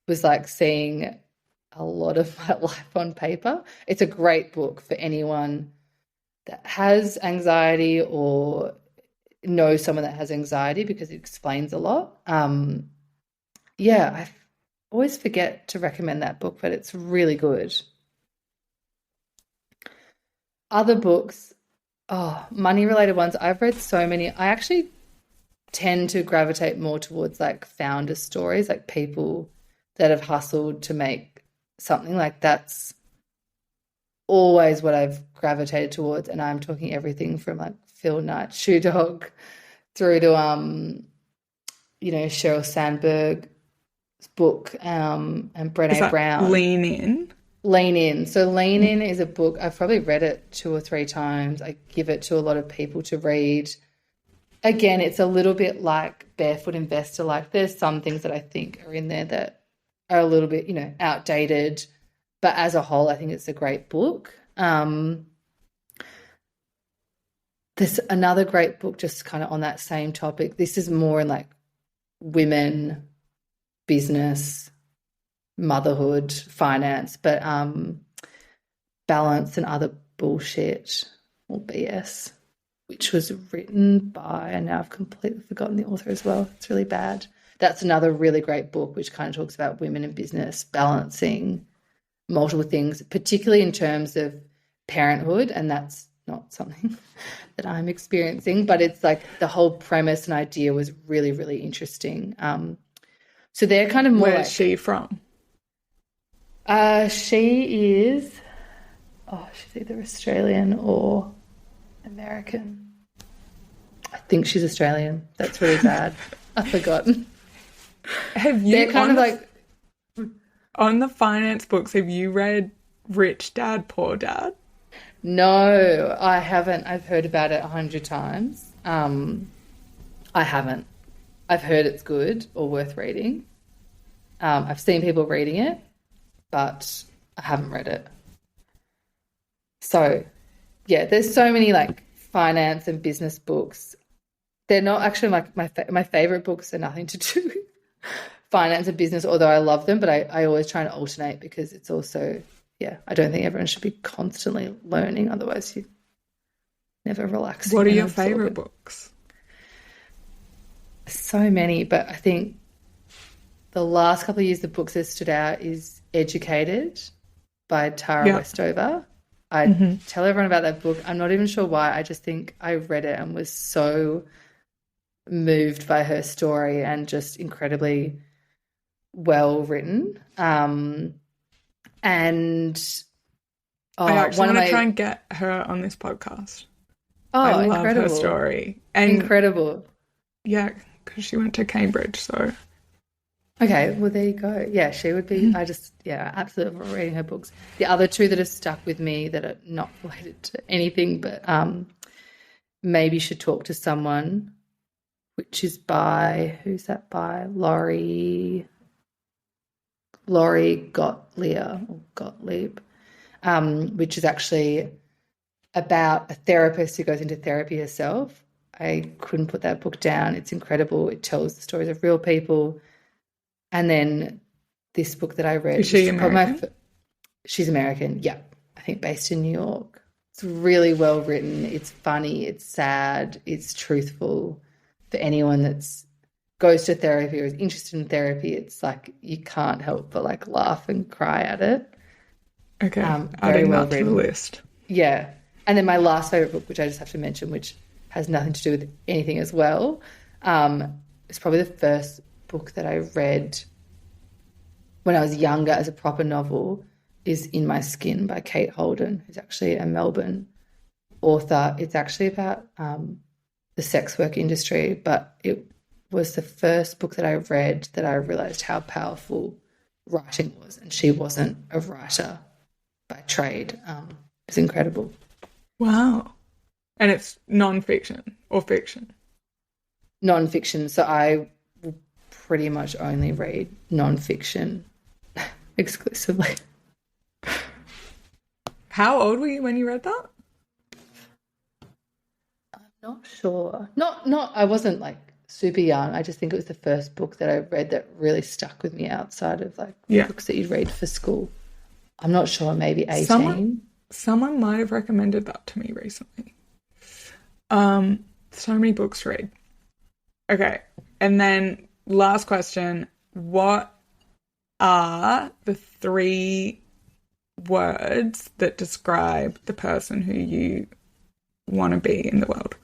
was like seeing a lot of my life on paper. It's a great book for anyone that has anxiety or knows someone that has anxiety because it explains a lot. Yeah, I always forget to recommend that book, but it's really good. Other books, oh, money related ones. I've read so many. I actually tend to gravitate more towards like founder stories, like people that have hustled to make something. Like that's always what I've gravitated towards. And I'm talking everything from like Phil Knight, Shoe Dog, through to Sheryl Sandberg's book, and is Brené that Brown. Lean In? Lean In. So Lean In is a book. I've probably read it 2 or 3 times. I give it to a lot of people to read. Again, it's a little bit like Barefoot Investor. Like there's some things that I think are in there that are a little bit, outdated. But as a whole, I think it's a great book. There's another great book just kind of on that same topic. This is more in like women, business, motherhood, finance, but Balance and Other Bullshit, or BS, which was written by, and now I've completely forgotten the author as well. It's really bad. That's another really great book which kind of talks about women in business balancing multiple things, particularly in terms of parenthood, and that's not something that I'm experiencing, but it's like the whole premise and idea was really, really interesting. So they're kind of more Where's like she from? she is, she's either Australian or American. I think she's Australian. That's really bad. I've forgotten. Have you, They're kind of like, on the finance books, have you read Rich Dad, Poor Dad? no, I haven't. I've heard about it 100 times. I haven't. I've heard it's good or worth reading. I've seen people reading it, but I haven't read it. So, yeah, there's so many like finance and business books. They're not actually like my favorite books are nothing to do with finance and business, although I love them, but I always try and alternate because it's also, yeah, I don't think everyone should be constantly learning, otherwise you never relax. What are your favorite books? So many, but I think the last couple of years the books that stood out is Educated by Tara Westover. I tell everyone about that book. I'm not even sure why. I just think I read it and was so moved by her story and just incredibly well written. And I actually one of want my to try and get her on this podcast. I love incredible. her story. And Incredible. yeah, because she went to Cambridge, so. Okay, well, there you go. Yeah, she would be. I absolutely love reading her books. The other two that have stuck with me that are not related to anything, but maybe should talk to someone, which is by, who's that by? Laurie Gottlieb, which is actually about a therapist who goes into therapy herself. I couldn't put that book down. It's incredible. It tells the stories of real people. And then this book that I read, Is she which probably American? she's American, yeah, I think based in New York. It's really well written. It's funny. It's sad. It's truthful. For anyone that's goes to therapy or is interested in therapy, it's like you can't help but like laugh and cry at it. Okay, Very adding well that to the written. list. Yeah. And then my last favorite book, which I just have to mention, which has nothing to do with anything as well, is probably the first book that I read when I was younger as a proper novel, is In My Skin by Kate Holden, who's actually a Melbourne author. It's actually about the sex work industry, but it was the first book that I read that I realized how powerful writing was. And she wasn't a writer by trade. It's incredible. Wow. And it's non-fiction or fiction? Non-fiction. So I will pretty much only read non-fiction exclusively. How old were you when you read that? Not sure. Not I wasn't like super young. I just think it was the first book that I read that really stuck with me outside of like Yeah. books that you'd read for school. I'm not sure, maybe Someone 18. someone might have recommended that to me recently. So many books to read. Okay. And then last question, what are the 3 words that describe the person who you want to be in the world?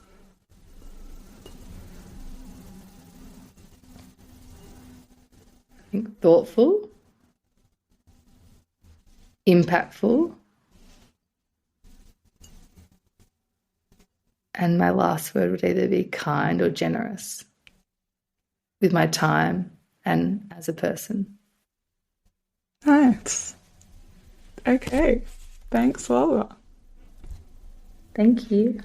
I think thoughtful, impactful, and my last word would either be kind or generous with my time and as a person. Nice. Okay. Thanks, Lola. Thank you.